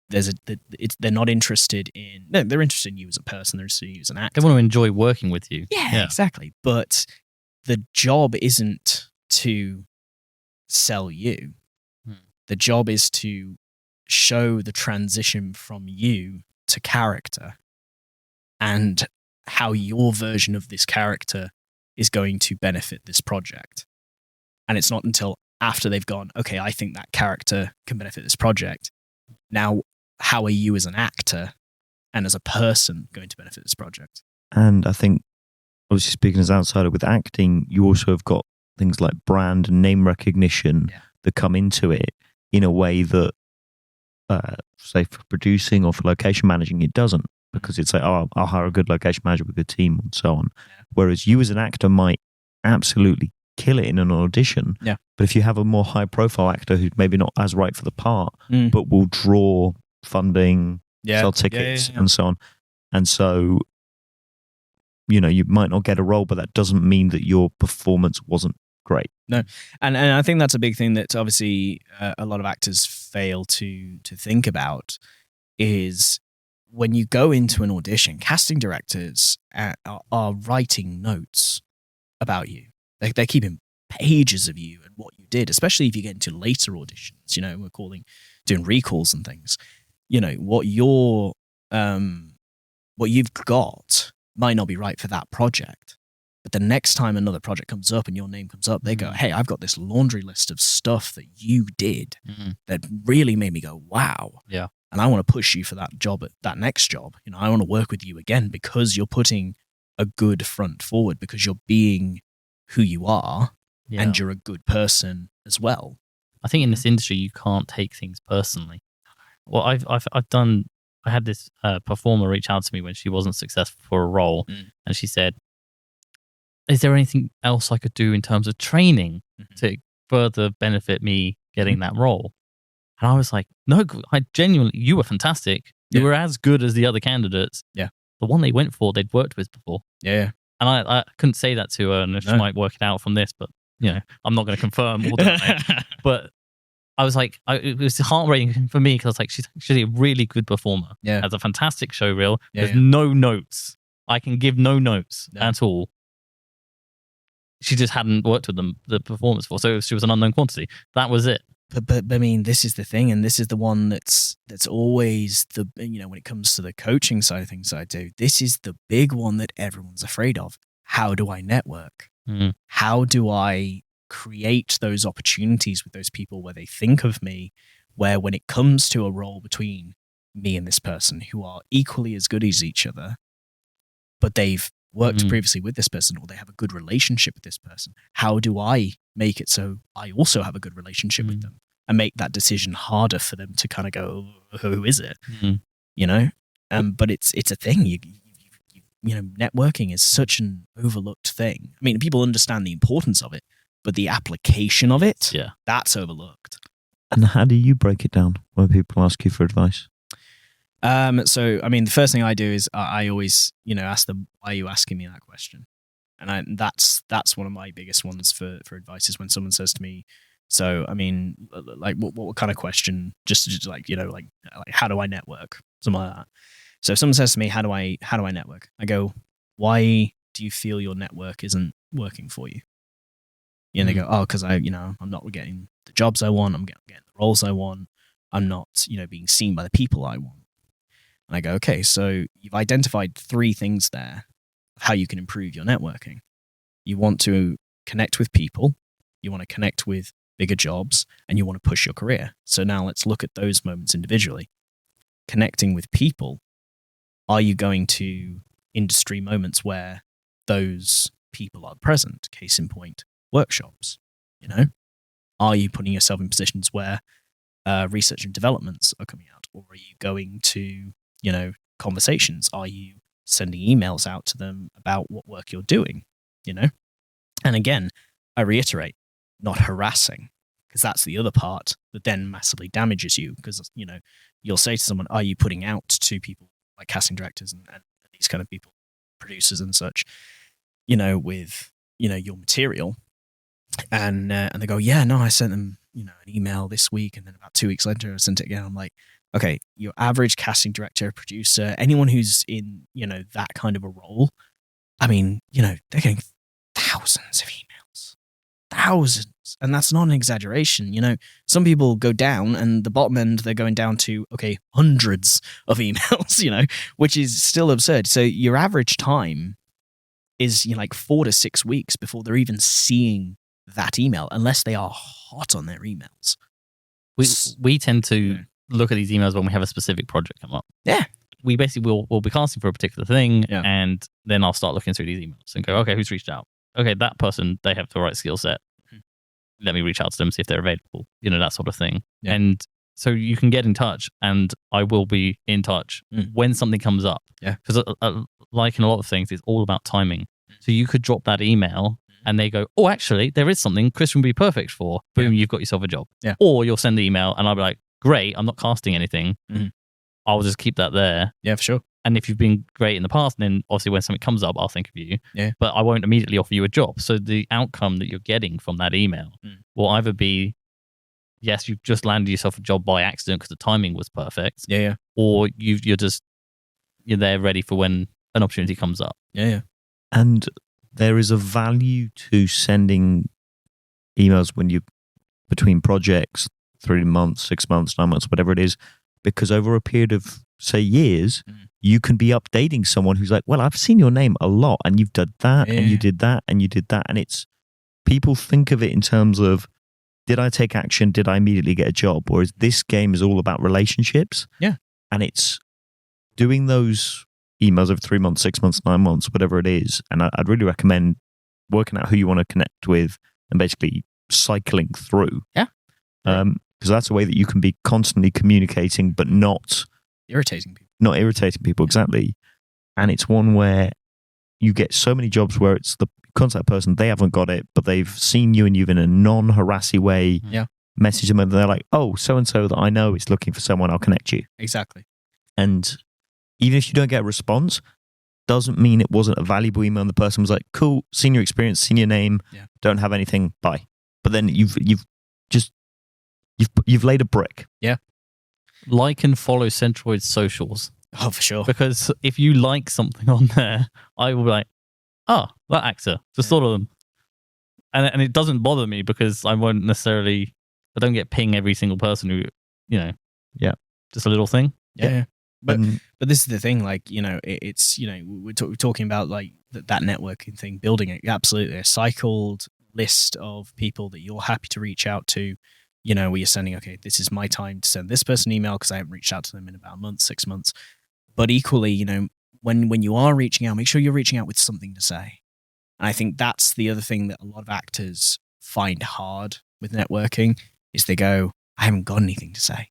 they're not interested in, no, they're interested in you as a person, they're interested in you as an actor. They want to enjoy working with you. Yeah, exactly. But the job isn't to sell you. The job is to show the transition from you to character and how your version of this character is going to benefit this project. And it's not until after they've gone, okay, I think that character can benefit this project. Now, how are you as an actor and as a person going to benefit this project? And I think obviously speaking as outsider with acting, you also have got things like brand and name recognition that come into it in a way that, say, for producing or for location managing, it doesn't, because it's like, oh, I'll hire a good location manager with a good team and so on. Yeah. Whereas you as an actor might absolutely kill it in an audition. Yeah. But if you have a more high profile actor who's maybe not as right for the part, but will draw funding, sell tickets and so on. And so, you know, you might not get a role, but that doesn't mean that your performance wasn't great. No. And I think that's a big thing that obviously a lot of actors fail to think about is when you go into an audition, casting directors are writing notes about you. They're keeping pages of you and what you did, especially if you get into later auditions. You know, we're doing recalls and things. You know, what you've got might not be right for that project. But the next time another project comes up and your name comes up, they go, hey, I've got this laundry list of stuff that you did that really made me go, wow. Yeah. And I want to push you for that job, at that next job. You know, I want to work with you again because you're putting a good front forward, because you're being who you are and you're a good person as well. I think in this industry, you can't take things personally. Well, I had this performer reach out to me when she wasn't successful for a role, and she said, is there anything else I could do in terms of training to further benefit me getting that role? And I was like, no, I genuinely, you were fantastic. You were as good as the other candidates. Yeah. The one they went for, they'd worked with before. Yeah. And I couldn't say that to her, and she might work it out from this, but, you know, I'm not going to confirm all that. But I was like, it was heartbreaking for me because I was like, she's actually a really good performer. Yeah. Has a fantastic show reel. There's no notes. I can give no notes at all. She just hadn't worked with the performance before, so she was an unknown quantity. That was it. But I mean, this is the thing, and this is the one that's always you know, when it comes to the coaching side of things I do, this is the big one that everyone's afraid of. How do I network? How do I create those opportunities with those people where they think of me, where when it comes to a role between me and this person who are equally as good as each other, but they've worked previously with this person, or they have a good relationship with this person, how do I make it so I also have a good relationship with them and make that decision harder for them to kind of go, who is it? You know? But it's a thing. You know, networking is such an overlooked thing. I mean, people understand the importance of it, but the application of it, that's overlooked. And how do you break it down when people ask you for advice? So, I mean, the first thing I do is I always, you know, ask them, why are you asking me that question? And that's one of my biggest ones for advice, is when someone says to me, so, I mean, like, what kind of question? Just like, you know, like how do I network? Something like that. So if someone says to me, how do I network? I go, why do you feel your network isn't working for you? You know, they go, oh, because I'm not getting the jobs I want. I'm getting the roles I want. I'm not, you know, being seen by the people I want. And I go, okay, so you've identified 3 things there of how you can improve your networking. You want to connect with people, you want to connect with bigger jobs, and you want to push your career. So now let's look at those moments individually. Connecting with people, are you going to industry moments where those people are present? Case in point, workshops, you know? Are you putting yourself in positions where research and developments are coming out? Or are you going to, you know, conversations? Are you sending emails out to them about what work you're doing, you know? And again, I reiterate, not harassing, because that's the other part that then massively damages you, because, you know, you'll say to someone, are you putting out to people like casting directors and these kind of people, producers and such, you know, with, you know, your material? And they go, yeah, no, I sent them, you know, an email this week, and then about 2 weeks later I sent it again. I'm like, okay, your average casting director, producer, anyone who's in, you know, that kind of a role, I mean, you know, they're getting thousands of emails. Thousands. And that's not an exaggeration. You know, some people go down, and the bottom end, they're going down to, okay, hundreds of emails, you know, which is still absurd. So your average time is, you know, like 4 to 6 weeks before they're even seeing that email, unless they are hot on their emails. We tend to look at these emails when we have a specific project come up. Yeah. we basically will be casting for a particular thing, Yeah. and then I'll start looking through these emails and go, okay, who's reached out? Okay, that person, they have the right skill set. Let me reach out to them, see if they're available, that sort of thing. Yeah. And so you can get in touch, and I will be in touch when something comes up. Yeah. Because like in a lot of things, it's all about timing. So you could drop that email and they go, oh, actually, there is something Christian would be perfect for. Boom, you've got yourself a job. Yeah. Or you'll send the email and I'll be like, great, I'm not casting anything. I'll just keep that there. Yeah, for sure. And if you've been great in the past, then obviously when something comes up, I'll think of you. Yeah. But I won't immediately offer you a job. So the outcome that you're getting from that email will either be, yes, you've just landed yourself a job by accident because the timing was perfect. Yeah. Or you're there ready for when an opportunity comes up. Yeah. And there is a value to sending emails when you between projects, 3 months, 6 months, 9 months, whatever it is, because over a period of, say, years, you can be updating someone who's like, well, I've seen your name a lot and you've done that and you did that and you did that. And it's, people think of it in terms of, did I take action? Did I immediately get a job? Whereas this game is all about relationships. Yeah. And it's doing those emails over 3 months, 6 months, 9 months, whatever it is. And I'd really recommend working out who you want to connect with and basically cycling through. Yeah. Because that's a way that you can be constantly communicating, but not irritating people. Not irritating people, exactly. And it's one where you get so many jobs where it's the contact person, they haven't got it, but they've seen you and you've in a non-harassy way message them and they're like, oh, so-and-so that I know is looking for someone, I'll connect you. Exactly. And even if you don't get a response, doesn't mean it wasn't a valuable email and the person was like, cool, seen your experience, seen your name, don't have anything, bye. But then you've laid a brick. Yeah. Like and follow Centroid's socials. Oh, for sure. Because if you like something on there, I will be like, oh, that actor, just thought of them. And it doesn't bother me because I don't get ping every single person who, just a little thing. Yeah. But this is the thing, like, it's, we're talking about like that networking thing, building it. Absolutely. A cycled list of people that you're happy to reach out to, where you're sending, okay, this is my time to send this person an email because I haven't reached out to them in about a month, 6 months. But equally, when you are reaching out, make sure you're reaching out with something to say. And I think that's the other thing that a lot of actors find hard with networking is they go, I haven't got anything to say.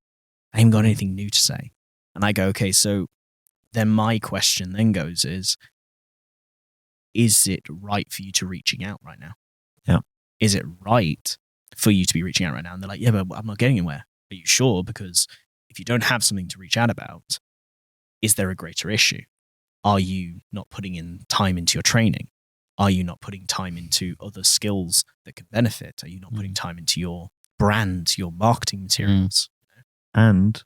I haven't got anything new to say. And I go, okay, so then my question then goes is it right for you to reaching out right now? Yeah. Is it right for you to be reaching out right now? And they're like, yeah, but I'm not getting anywhere. Are you sure? Because if you don't have something to reach out about, is there a greater issue? Are you not putting in time into your training? Are you not putting time into other skills that can benefit? Are you not putting time into your brand, your marketing materials? And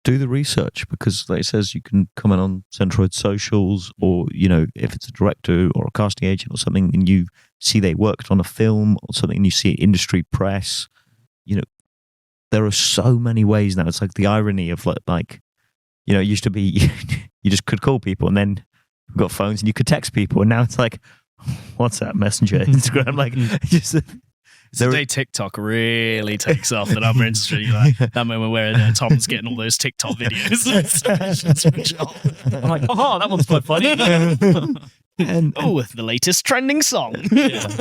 do the research because, like it says, you can comment on Centroid socials or, if it's a director or a casting agent or something and you see they worked on a film or something and you see industry press, there are so many ways now. It's like the irony of like it used to be you just could call people and then we've got phones and you could text people and now it's like WhatsApp, Messenger, Instagram, like just... The day TikTok really takes off in our industry, that moment where Tom's getting all those TikTok videos. I'm like, oh, that one's quite funny. and the latest trending song.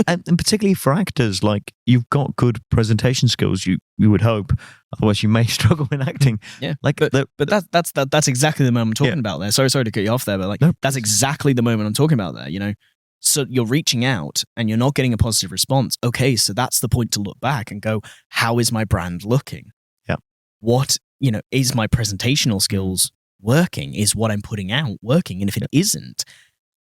And particularly for actors, like you've got good presentation skills. You would hope, otherwise you may struggle in acting. Yeah, but that's exactly the moment I'm talking about there. Sorry to cut you off there, but that's exactly the moment I'm talking about there. So you're reaching out and you're not getting a positive response. Okay, so that's the point to look back and go, how is my brand looking? Yeah. What, is my presentational skills working? Is what I'm putting out working? And if it isn't,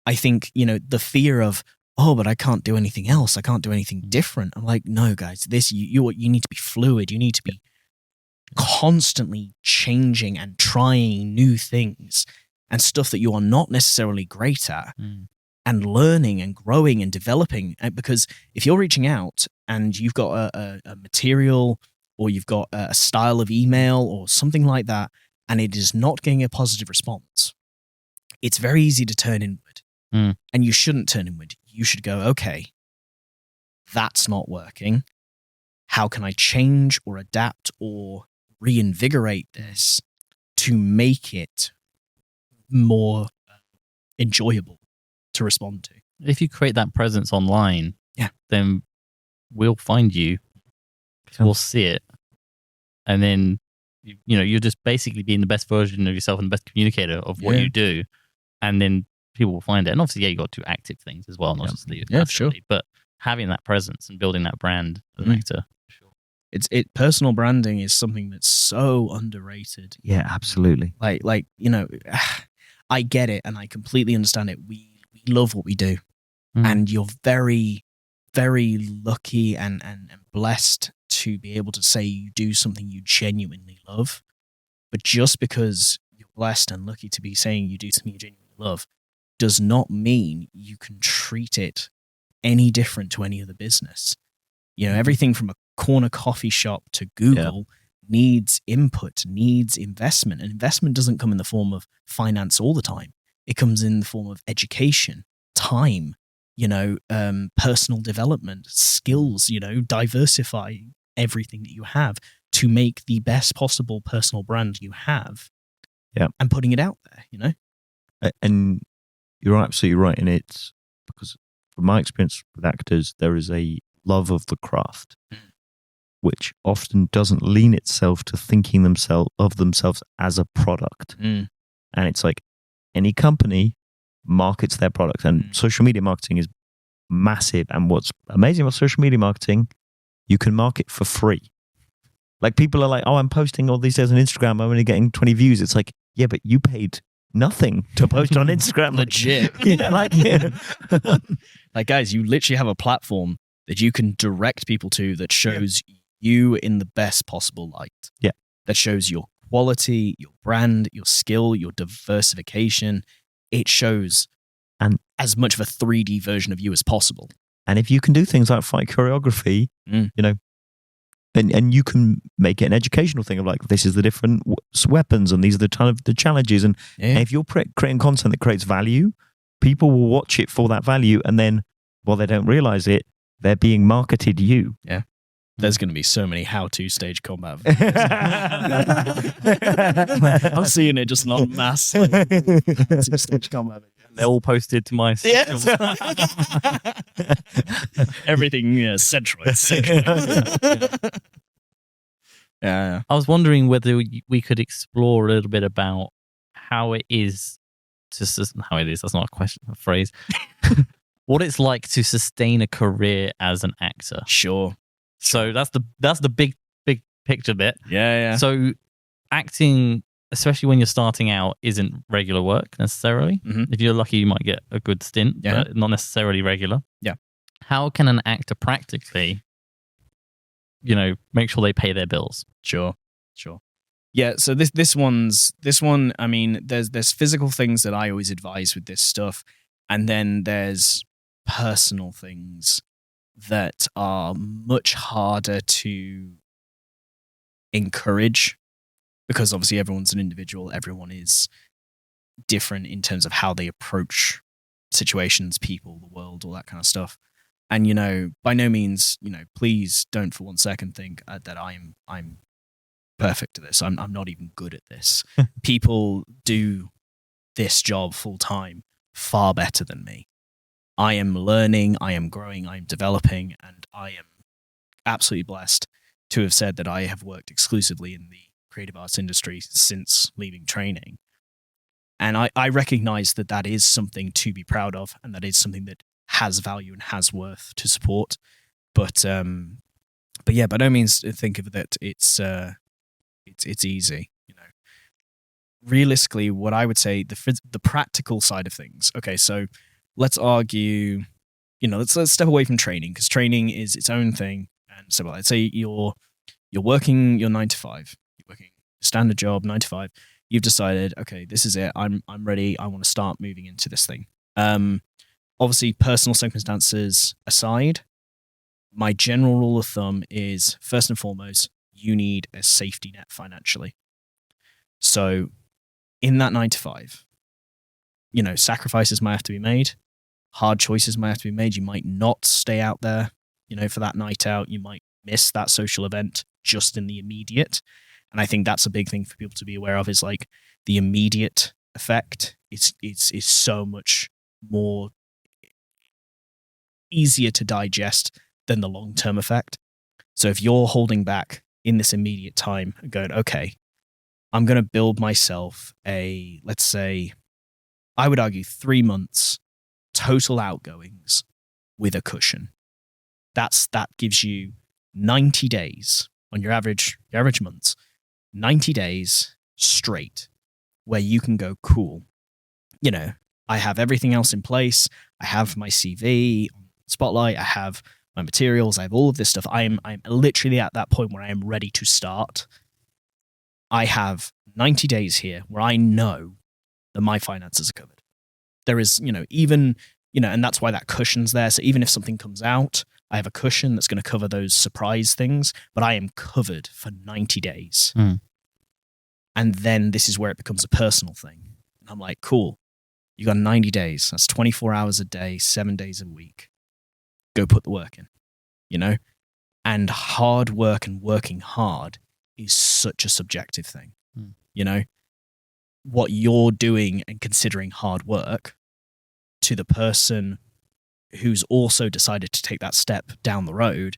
I think, the fear of, oh, but I can't do anything else. I can't do anything different. I'm like, no, guys, you need to be fluid. You need to be constantly changing and trying new things and stuff that you are not necessarily great at. And learning and growing and developing. Because if you're reaching out and you've got a material or you've got a style of email or something like that, and it is not getting a positive response, it's very easy to turn inward. And you shouldn't turn inward. You should go, okay, that's not working. How can I change or adapt or reinvigorate this to make it more enjoyable to respond to. If you create that presence online, Yeah. then we'll find you. We'll see it. And then, you're just basically being the best version of yourself and the best communicator of what you do. And then people will find it. And obviously, you got to do active things as well, not just the sure. But having that presence and building that brand as an actor. Sure. Personal branding is something that's so underrated. Yeah, absolutely. Like I get it and I completely understand it. We love what we do. And you're very, very lucky and blessed to be able to say you do something you genuinely love. But just because you're blessed and lucky to be saying you do something you genuinely love does not mean you can treat it any different to any other business. Everything from a corner coffee shop to Google needs input, needs investment. And investment doesn't come in the form of finance all the time. It comes in the form of education, time, personal development, skills, diversifying everything that you have to make the best possible personal brand you have. Yeah. And putting it out there, And you're absolutely right. And it's because from my experience with actors, there is a love of the craft, which often doesn't lean itself to thinking of themselves as a product. And it's like any company markets their product, and social media marketing is massive. And what's amazing about social media marketing, you can market for free. Like people are like, oh, I'm posting all these days on Instagram, I'm only getting 20 views. It's like, yeah, but you paid nothing to post on Instagram. Legit. Like guys, you literally have a platform that you can direct people to that shows you in the best possible light. Yeah. That shows your quality, your brand, your skill, your diversification. It shows as much of a 3D version of you as possible. And if you can do things like fight choreography, and you can make it an educational thing of like, this is the different weapons and these are the challenges. And if you're creating content that creates value, people will watch it for that value. And then, while they don't realize it, they're being marketed you. Yeah. There's going to be so many how-to stage combat. I'm seeing it just en masse. Stage combat. They're all posted to my everything central. Yeah. I was wondering whether we could explore a little bit about how it is that's not a question, a phrase. What it's like to sustain a career as an actor. Sure. So that's the big picture bit. Yeah. So acting, especially when you're starting out, isn't regular work necessarily. If you're lucky, you might get a good stint, but not necessarily regular. Yeah. How can an actor practically, make sure they pay their bills? Sure. Yeah. So this one. I mean, there's physical things that I always advise with this stuff, and then there's personal things that are much harder to encourage because obviously everyone's an individual. Everyone is different in terms of how they approach situations, people, the world, all that kind of stuff. And, by no means, please don't for 1 second think that I'm perfect at this. I'm not even good at this. People do this job full time far better than me. I am learning, I am growing, I am developing, and I am absolutely blessed to have said that I have worked exclusively in the creative arts industry since leaving training. And I recognize that is something to be proud of, and that is something that has value and has worth to support. But yeah, by no means think of that it's easy. Realistically, what I would say, the practical side of things. Okay, so let's argue, let's step away from training, because training is its own thing. And so let's say you're working your 9 to 5, you're working a standard job, 9 to 5. You've decided, okay, this is it. I'm ready. I want to start moving into this thing. Obviously, personal circumstances aside, my general rule of thumb is, first and foremost, you need a safety net financially. So in that 9 to 5, sacrifices might have to be made. Hard choices might have to be made. You might not stay out there, for that night out. You might miss that social event just in the immediate. And I think that's a big thing for people to be aware of, is like the immediate effect is so much more easier to digest than the long-term effect. So if you're holding back in this immediate time and going, okay, I'm going to build myself a, let's say, I would argue 3 months total outgoings with a cushion. That gives you 90 days on your average months, 90 days straight where you can go, cool. You know, I have everything else in place. I have my CV, Spotlight. I have my materials. I have all of this stuff. I'm literally at that point where I am ready to start. I have 90 days here where I know that my finances are covered. There is, even, and that's why that cushion's there. So even if something comes out, I have a cushion that's going to cover those surprise things, but I am covered for 90 days. And then this is where it becomes a personal thing. And I'm like, cool, you got 90 days. That's 24 hours a day, 7 days a week. Go put the work in, And hard work and working hard is such a subjective thing. What you're doing and considering hard work to the person who's also decided to take that step down the road,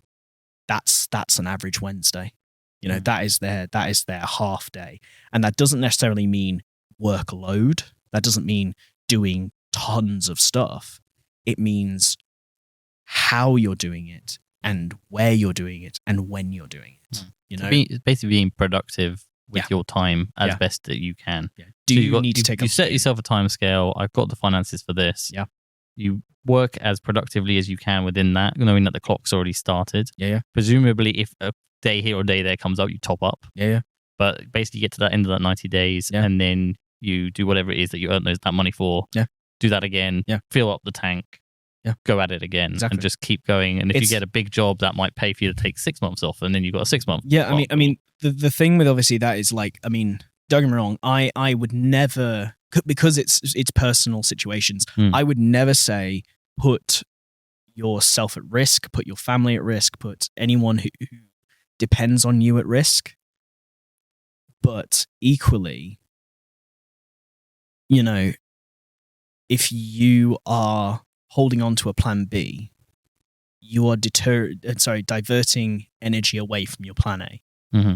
that's an average Wednesday. That is their half day. And that doesn't necessarily mean workload. That doesn't mean doing tons of stuff. It means how you're doing it and where you're doing it and when you're doing it. It's basically being productive with your time as best that you can. Yeah. You need to take you set yourself a time scale. I've got the finances for this. Yeah. You work as productively as you can within that, knowing that the clock's already started. Yeah. Presumably, if a day here or day there comes up, you top up. Yeah. But basically, you get to that end of that 90 days, and then you do whatever it is that you earn that money for. Yeah. Do that again. Yeah. Fill up the tank. Yeah. Go at it again. Exactly. And just keep going. And if you get a big job, that might pay for you to take 6 months off, and then you've got a 6 month. Yeah. I mean, the thing with obviously that is like, don't get me wrong. I would never, because it's personal situations. I would never say put yourself at risk, put your family at risk, put anyone who depends on you at risk. But equally, if you are holding on to a plan B, you are diverting energy away from your plan A. Mm-hmm.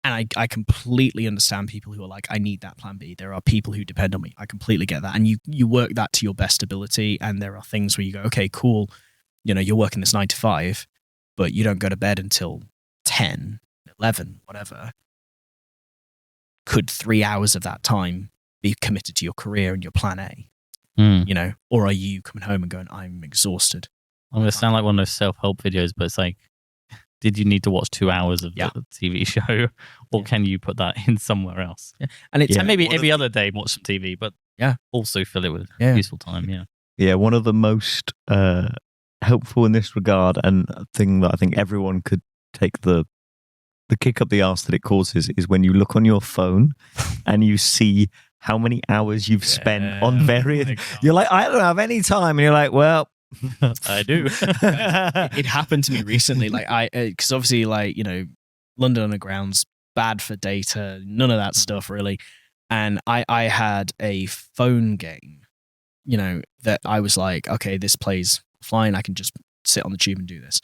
And I completely understand people who are like, I need that plan B. There are people who depend on me. I completely get that. And you work that to your best ability. And there are things where you go, okay, cool. You're working this 9 to 5, but you don't go to bed until 10, 11, whatever. Could 3 hours of that time be committed to your career and your plan A? Or are you coming home and going, I'm exhausted? I'm going to sound like one of those self-help videos, but it's like, did you need to watch 2 hours of the TV show, or can you put that in somewhere else? Yeah. And maybe every other day watch some TV, but also fill it with useful time. Yeah. Yeah. One of the most helpful in this regard, and a thing that I think everyone could take the kick up the arse that it causes, is when you look on your phone and you see how many hours you've spent on various. You're like, I don't have any time, and you're like, well. I do. It happened to me recently. Like because obviously, like London Underground's bad for data. None of that stuff really. And I had a phone game, that I was like, okay, this plays fine. I can just sit on the tube and do this.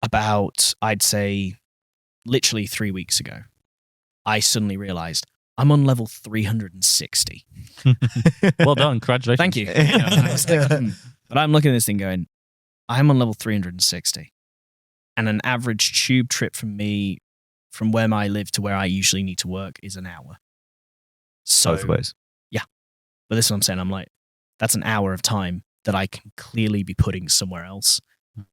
About, I'd say, literally 3 weeks ago, I suddenly realized I'm on level 360. Well done, congratulations. Thank you. But I'm looking at this thing going, I'm on level 360. And an average tube trip from me, from where I live to where I usually need to work, is an hour. So, both ways. Yeah. But this is what I'm saying. I'm like, that's an hour of time that I can clearly be putting somewhere else.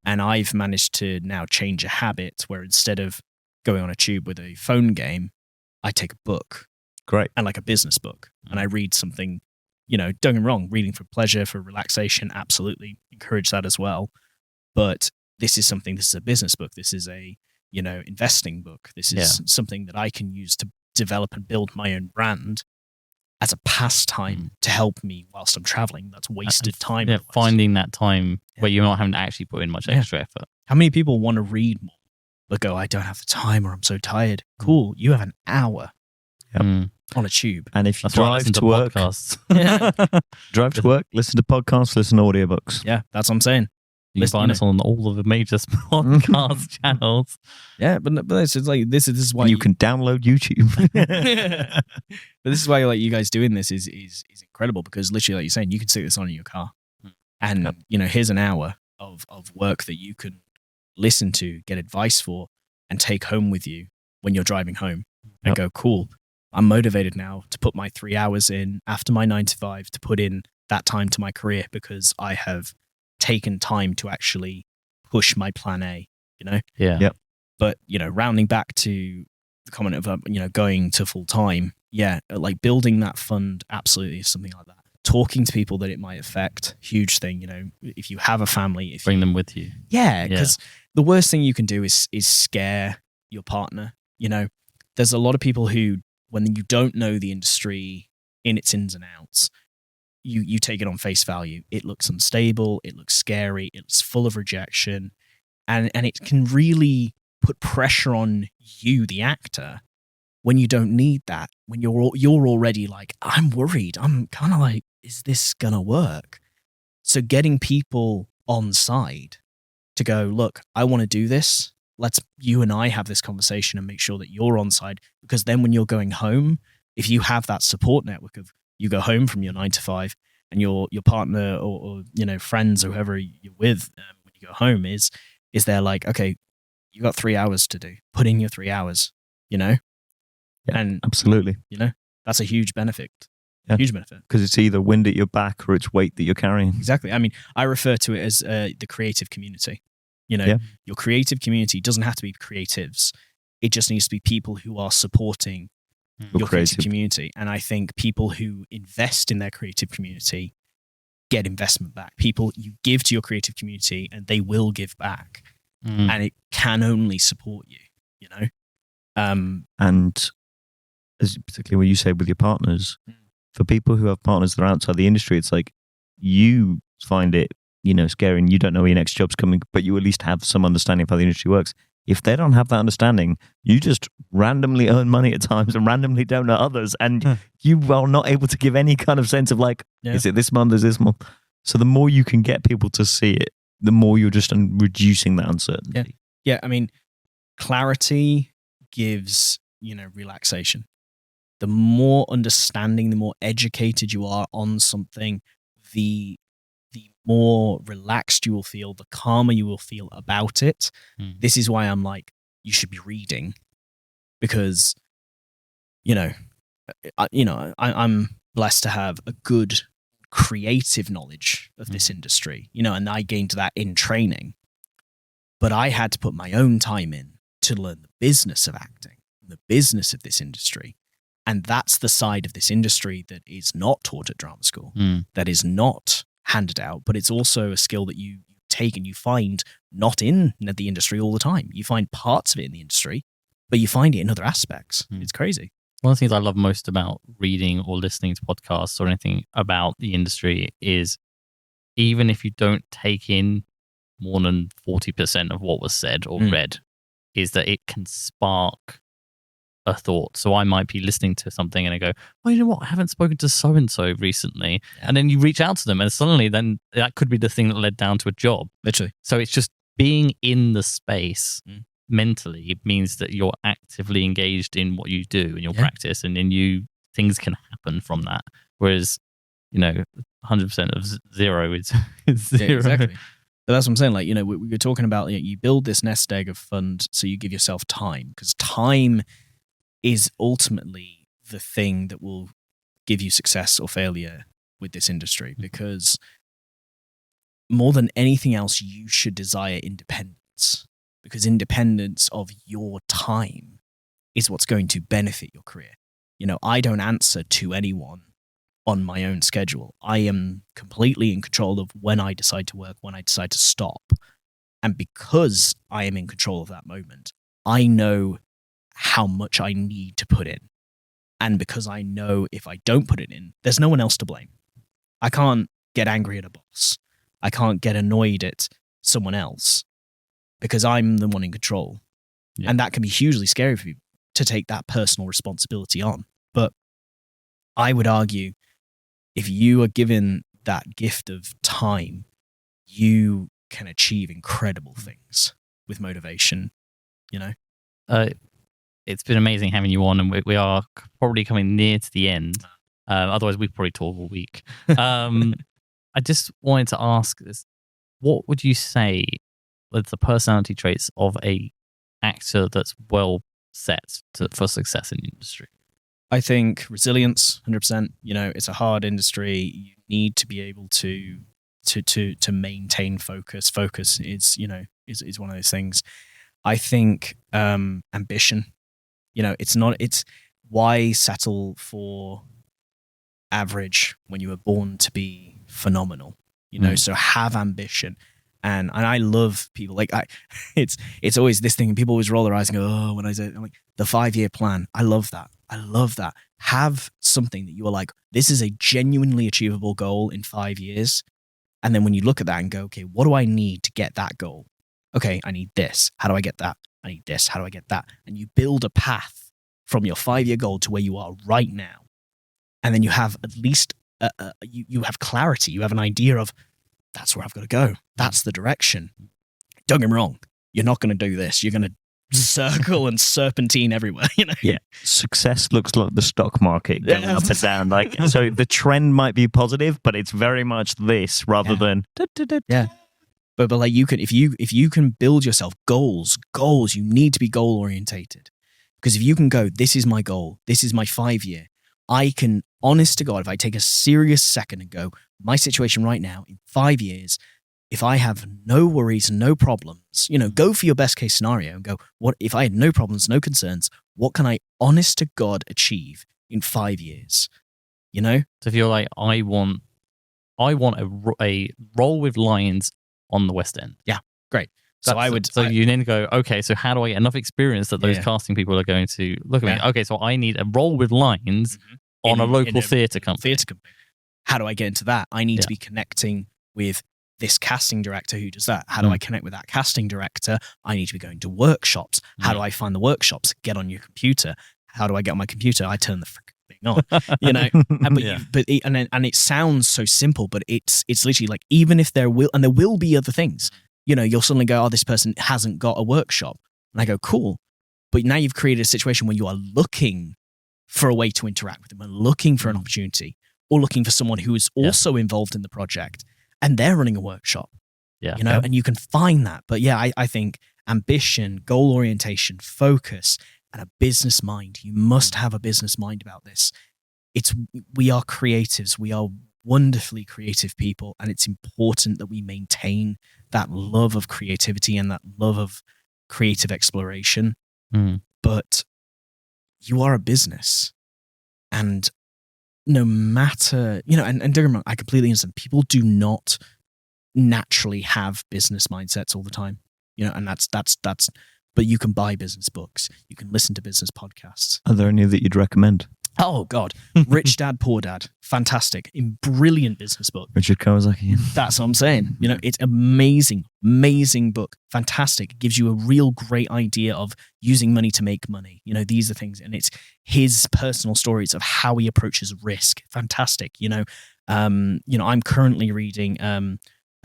And I've managed to now change a habit where instead of going on a tube with a phone game, I take a book. Great. And like a business book. And I read something. Don't get me wrong, reading for pleasure, for relaxation, absolutely encourage that as well. But this is a business book. This is a, investing book. This is something that I can use to develop and build my own brand as a pastime to help me whilst I'm traveling. That's wasted time. Yeah, finding that time where you're not having to actually put in much extra effort. How many people want to read more, but go, I don't have the time or I'm so tired? Cool. You have an hour. on a tube. And if you That's why I drive listen to work, podcasts. drive to work, listen to podcasts, listen to audiobooks. Yeah, that's what I'm saying. You can find us on all of the major podcast channels. Yeah, but this is like this is why And you can download YouTube. But this is why like you guys doing this is incredible, because literally, like you're saying, you can stick this on in your car, and here's an hour of work that you can listen to, get advice for, and take home with you when you're driving home, and go, cool. I'm motivated now to put my 3 hours in after my 9 to 5 to put in that time to my career, because I have taken time to actually push my plan A, Yeah. Yep. But, rounding back to the comment of, going to full time. Yeah. Like building that fund absolutely is something like that. Talking to people that it might affect, huge thing. If you have a family, Bring them with you. Yeah. Because the worst thing you can do is scare your partner. There's a lot of people who, when you don't know the industry in its ins and outs, you take it on face value. It looks unstable. It looks scary. It's full of rejection. And it can really put pressure on you, the actor, when you don't need that. When you're already like, I'm worried. I'm kind of like, is this going to work? So getting people on side to go, look, I want to do this. You and I have this conversation and make sure that you're on side. Because then when you're going home, if you have that support network of, you go home from your 9 to 5 and your partner or friends or whoever you're with when you go home is they're like, okay, you got 3 hours to do. Put in your 3 hours, Yeah, and absolutely. That's a huge benefit. Yeah. Huge benefit. Because it's either wind at your back or it's weight that you're carrying. Exactly. I mean, I refer to it as the creative community. Your creative community doesn't have to be creatives. It just needs to be people who are supporting your creative community. And I think people who invest in their creative community get investment back. People, you give to your creative community and they will give back. And it can only support you, And as particularly when you say with your partners, for people who have partners that are outside the industry, it's like you find it, scary and you don't know where your next job's coming, but you at least have some understanding of how the industry works. If they don't have that understanding, you just randomly earn money at times and randomly don't know others. And you are not able to give any kind of sense of like, is it this month, is this month? So the more you can get people to see it, the more you're just reducing that uncertainty. Yeah. I mean, clarity gives, relaxation. The more understanding, the more educated you are on something, the more relaxed you will feel, the calmer you will feel about it. This is why I'm like, you should be reading, because, I'm blessed to have a good creative knowledge of this industry, and I gained that in training. But I had to put my own time in to learn the business of acting, the business of this industry. And that's the side of this industry that is not taught at drama school, that is not handed out, but it's also a skill that you take and you find not in the industry all the time. You find parts of it in the industry, but you find it in other aspects. It's crazy. One of the things I love most about reading or listening to podcasts or anything about the industry is, even if you don't take in more than 40% of what was said or read, is that it can spark a thought. So I might be listening to something and I go, well, you know what? I haven't spoken to so-and-so recently. Yeah. And then you reach out to them and suddenly then that could be the thing that led down to a job. Literally. So it's just being in the space mentally means that you're actively engaged in what you do in your practice, and then things can happen from that. Whereas, 100% of zero is zero. Yeah, exactly. But that's what I'm saying. Like, we were talking about, you build this nest egg of fund so you give yourself time, because time is ultimately the thing that will give you success or failure with this industry. Because more than anything else, you should desire independence, because independence of your time is what's going to benefit your career. I don't answer to anyone on my own schedule. I am completely in control of when I decide to work, when I decide to stop. And because I am in control of that moment, I know how much I need to put in. And because I know if I don't put it in, there's no one else to blame. I can't get angry at a boss. I can't get annoyed at someone else, because I'm the one in control. Yeah. And that can be hugely scary for you to take that personal responsibility on. But I would argue, if you are given that gift of time, you can achieve incredible things with motivation, you know? It's been amazing having you on, and we are probably coming near to the end. Otherwise, we'd probably talk all week. I just wanted to ask this. What would you say are the personality traits of a actor that's well set for success in the industry? I think resilience, 100%. You know, it's a hard industry. You need to be able to maintain focus. Focus is, you know, is one of those things. I think ambition. You know, it's why settle for average when you were born to be phenomenal. You know, so have ambition. And I love people like it's always this thing, and people always roll their eyes and go, oh, when I say, I'm like, the 5-year plan. I love that. Have something that you are like, this is a genuinely achievable goal in 5 years. And then when you look at that and go, okay, what do I need to get that goal? Okay, I need this. How do I get that? I need this. How do I get that? And you build a path from your 5-year goal to where you are right now. And then you have at least, you have clarity. You have an idea of, that's where I've got to go. That's the direction. Don't get me wrong. You're not going to do this. You're going to circle and serpentine everywhere, you know? Yeah. Success looks like the stock market going up and down. Like, so the trend might be positive, but it's very much this rather than yeah. But like you can, if you can build yourself goals, you need to be goal orientated. Because if you can go, this is my goal, this is my 5-year, I can, honest to God, if I take a serious second and go, my situation right now in 5 years, if I have no worries, no problems, you know, go for your best case scenario and go, what if I had no problems, no concerns, what can I, honest to God, achieve in 5 years? You know? So if you're like, I want a role with lines on the West End. Yeah, great. So you then go, okay, so how do I get enough experience that those casting people are going to look at me? Okay, so I need a role with lines on a local theatre company. How do I get into that? I need to be connecting with this casting director who does that. How do I connect with that casting director? I need to be going to workshops. How do I find the workshops? Get on your computer. How do I get on my computer? I turn the freaking thing on, you know? And it sounds so simple, but it's literally like, even if there will be other things, you know, you'll suddenly go, oh, this person hasn't got a workshop. And I go, cool. But now you've created a situation where you are looking for a way to interact with them and looking for an opportunity, or looking for someone who is also involved in the project and they're running a workshop, you know, and you can find that. But yeah, I think ambition, goal orientation, focus, and a business mind. You must have a business mind about this. We are creatives. We are wonderfully creative people, and it's important that we maintain that love of creativity and that love of creative exploration. But you are a business, and no matter, you know, and don't get me wrong, I completely understand. People do not naturally have business mindsets all the time, you know, and that's, but you can buy business books. You can listen to business podcasts. Are there any that you'd recommend? Oh God, Rich Dad, Poor Dad, fantastic, brilliant business book. Richard Kawasaki. That's what I'm saying. You know, it's amazing book, fantastic. It gives you a real great idea of using money to make money. You know, these are things, and it's his personal stories of how he approaches risk. Fantastic. You know, I'm currently reading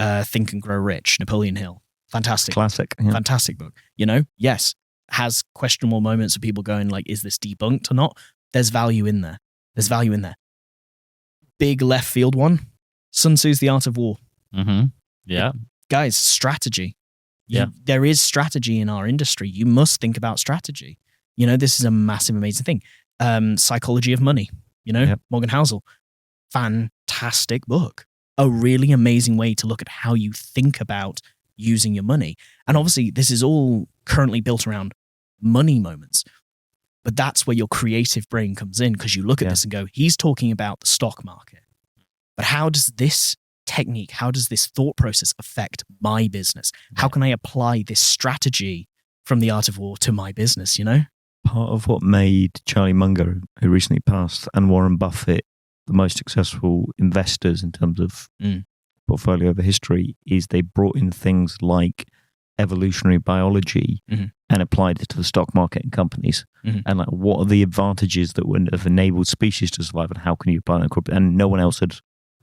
Think and Grow Rich, Napoleon Hill. Fantastic, classic, fantastic book. You know, yes, has questionable moments of people going like, is this debunked or not? There's value in there. Big left field one. Sun Tzu's The Art of War. Yeah. Guys, strategy. There is strategy in our industry. You must think about strategy. You know, this is a massive, amazing thing. Psychology of Money. You know, Morgan Housel. Fantastic book. A really amazing way to look at how you think about using your money. And obviously, this is all currently built around money moments. But that's where your creative brain comes in, because you look at this and go, he's talking about the stock market. But how does this technique, how does this thought process affect my business? How can I apply this strategy from The Art of War to my business, you know? Part of what made Charlie Munger, who recently passed, and Warren Buffett the most successful investors in terms of portfolio over history is they brought in things like evolutionary biology and applied it to the stock market and companies. And like, what are the advantages that would have enabled species to survive, and how can you apply that? And no one else had,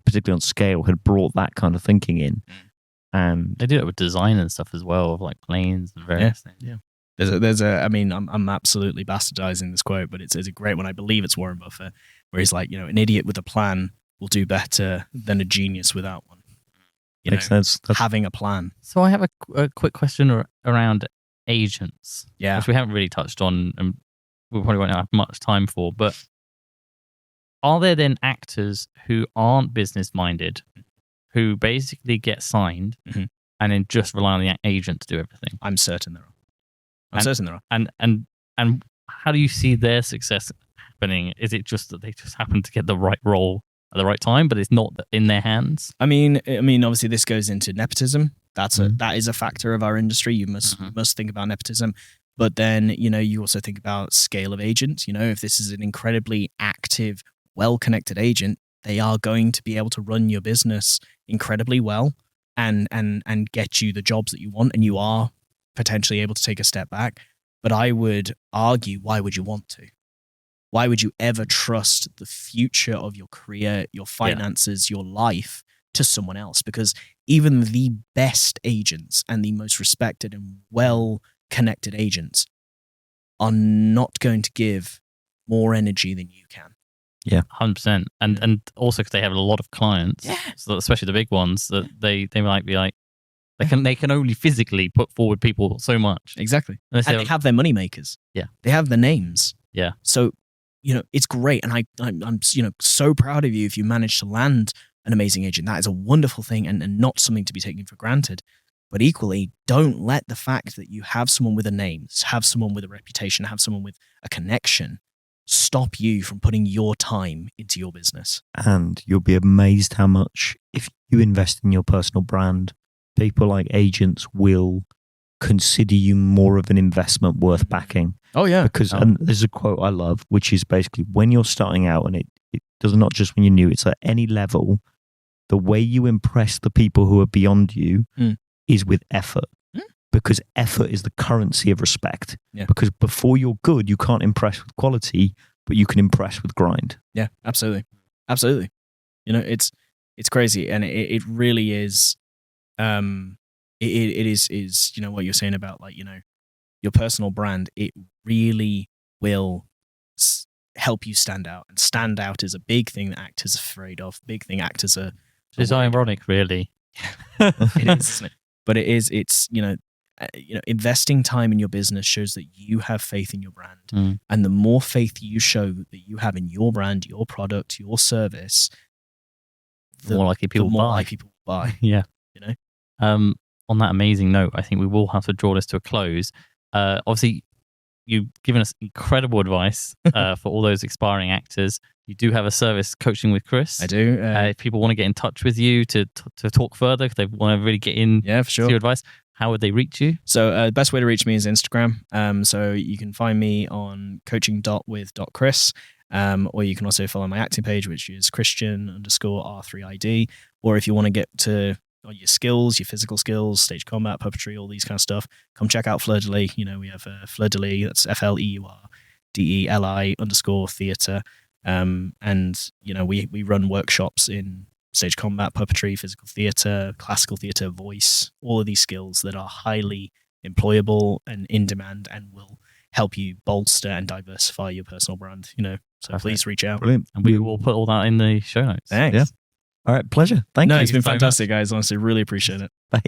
particularly on scale, had brought that kind of thinking in. And they do it with design and stuff as well, of like planes and various things. Yeah. I mean, I'm absolutely bastardizing this quote, but it's a great one. I believe it's Warren Buffett, where he's like, an idiot with a plan will do better than a genius without one. Makes sense. Having a plan. So I have a quick question around agents, yeah, which we haven't really touched on, and we probably won't have much time for. But are there then actors who aren't business-minded, who basically get signed and then just rely on the agent to do everything? I'm certain there are. Certain there are. And how do you see their success happening? Is it just that they just happen to get the right role at the right time, but it's not in their hands? I mean, obviously this goes into nepotism. That is a factor of our industry. You must think about nepotism. But then, you also think about scale of agents. If this is an incredibly active, well-connected agent, they are going to be able to run your business incredibly well and get you the jobs that you want, and you are potentially able to take a step back. But I would argue, why would you want to? Why would you ever trust the future of your career, your finances, your life to someone else? Because even the best agents and the most respected and well-connected agents are not going to give more energy than you can. Yeah, 100%. And also because they have a lot of clients, so especially the big ones, that they might be like, they can only physically put forward people so much. Exactly. And they have their money makers. Yeah. They have the names. Yeah. So, it's great. And I'm so proud of you if you manage to land an amazing agent. That is a wonderful thing and not something to be taken for granted. But equally, don't let the fact that you have someone with a name, have someone with a reputation, have someone with a connection stop you from putting your time into your business. And you'll be amazed how much, if you invest in your personal brand, people like agents will consider you more of an investment worth backing. Oh, yeah. Because and there's a quote I love, which is basically, when you're starting out, and it does not just when you're new, it's at any level, the way you impress the people who are beyond you is with effort. Because effort is the currency of respect. Yeah. Because before you're good, you can't impress with quality, but you can impress with grind. Yeah, absolutely. Absolutely. It's crazy. And it really is, it is, what you're saying about your personal brand, it really will help you stand out. And stand out is a big thing that actors are afraid of. Big thing actors are. It's ironic, really. It is, isn't it? But it's investing time in your business shows that you have faith in your brand. And the more faith you show that you have in your brand, your product, your service, the more likely people buy. Yeah. On that amazing note, I think we will have to draw this to a close. Obviously, you've given us incredible advice for all those aspiring actors. You do have a service, Coaching with Chris. I do. If people want to get in touch with you to talk further, if they want to really get in for sure. to your advice, how would they reach you? So the best way to reach me is Instagram. So you can find me on coaching.with.chris. Or you can also follow my acting page, which is Christian_R3ID. Or if you want to get to your skills, your physical skills, stage combat, puppetry, all these kind of stuff, come check out Fleur. We have Fleur, that's FLEURDELI_theatre. And we run workshops in stage combat, puppetry, physical theatre, classical theatre, voice, all of these skills that are highly employable and in demand and will help you bolster and diversify your personal brand, So please reach out. Brilliant. And we will put all that in the show notes. Thanks. Yeah. All right. Pleasure. Thank you. It's been fantastic, guys. Honestly, really appreciate it. Bye.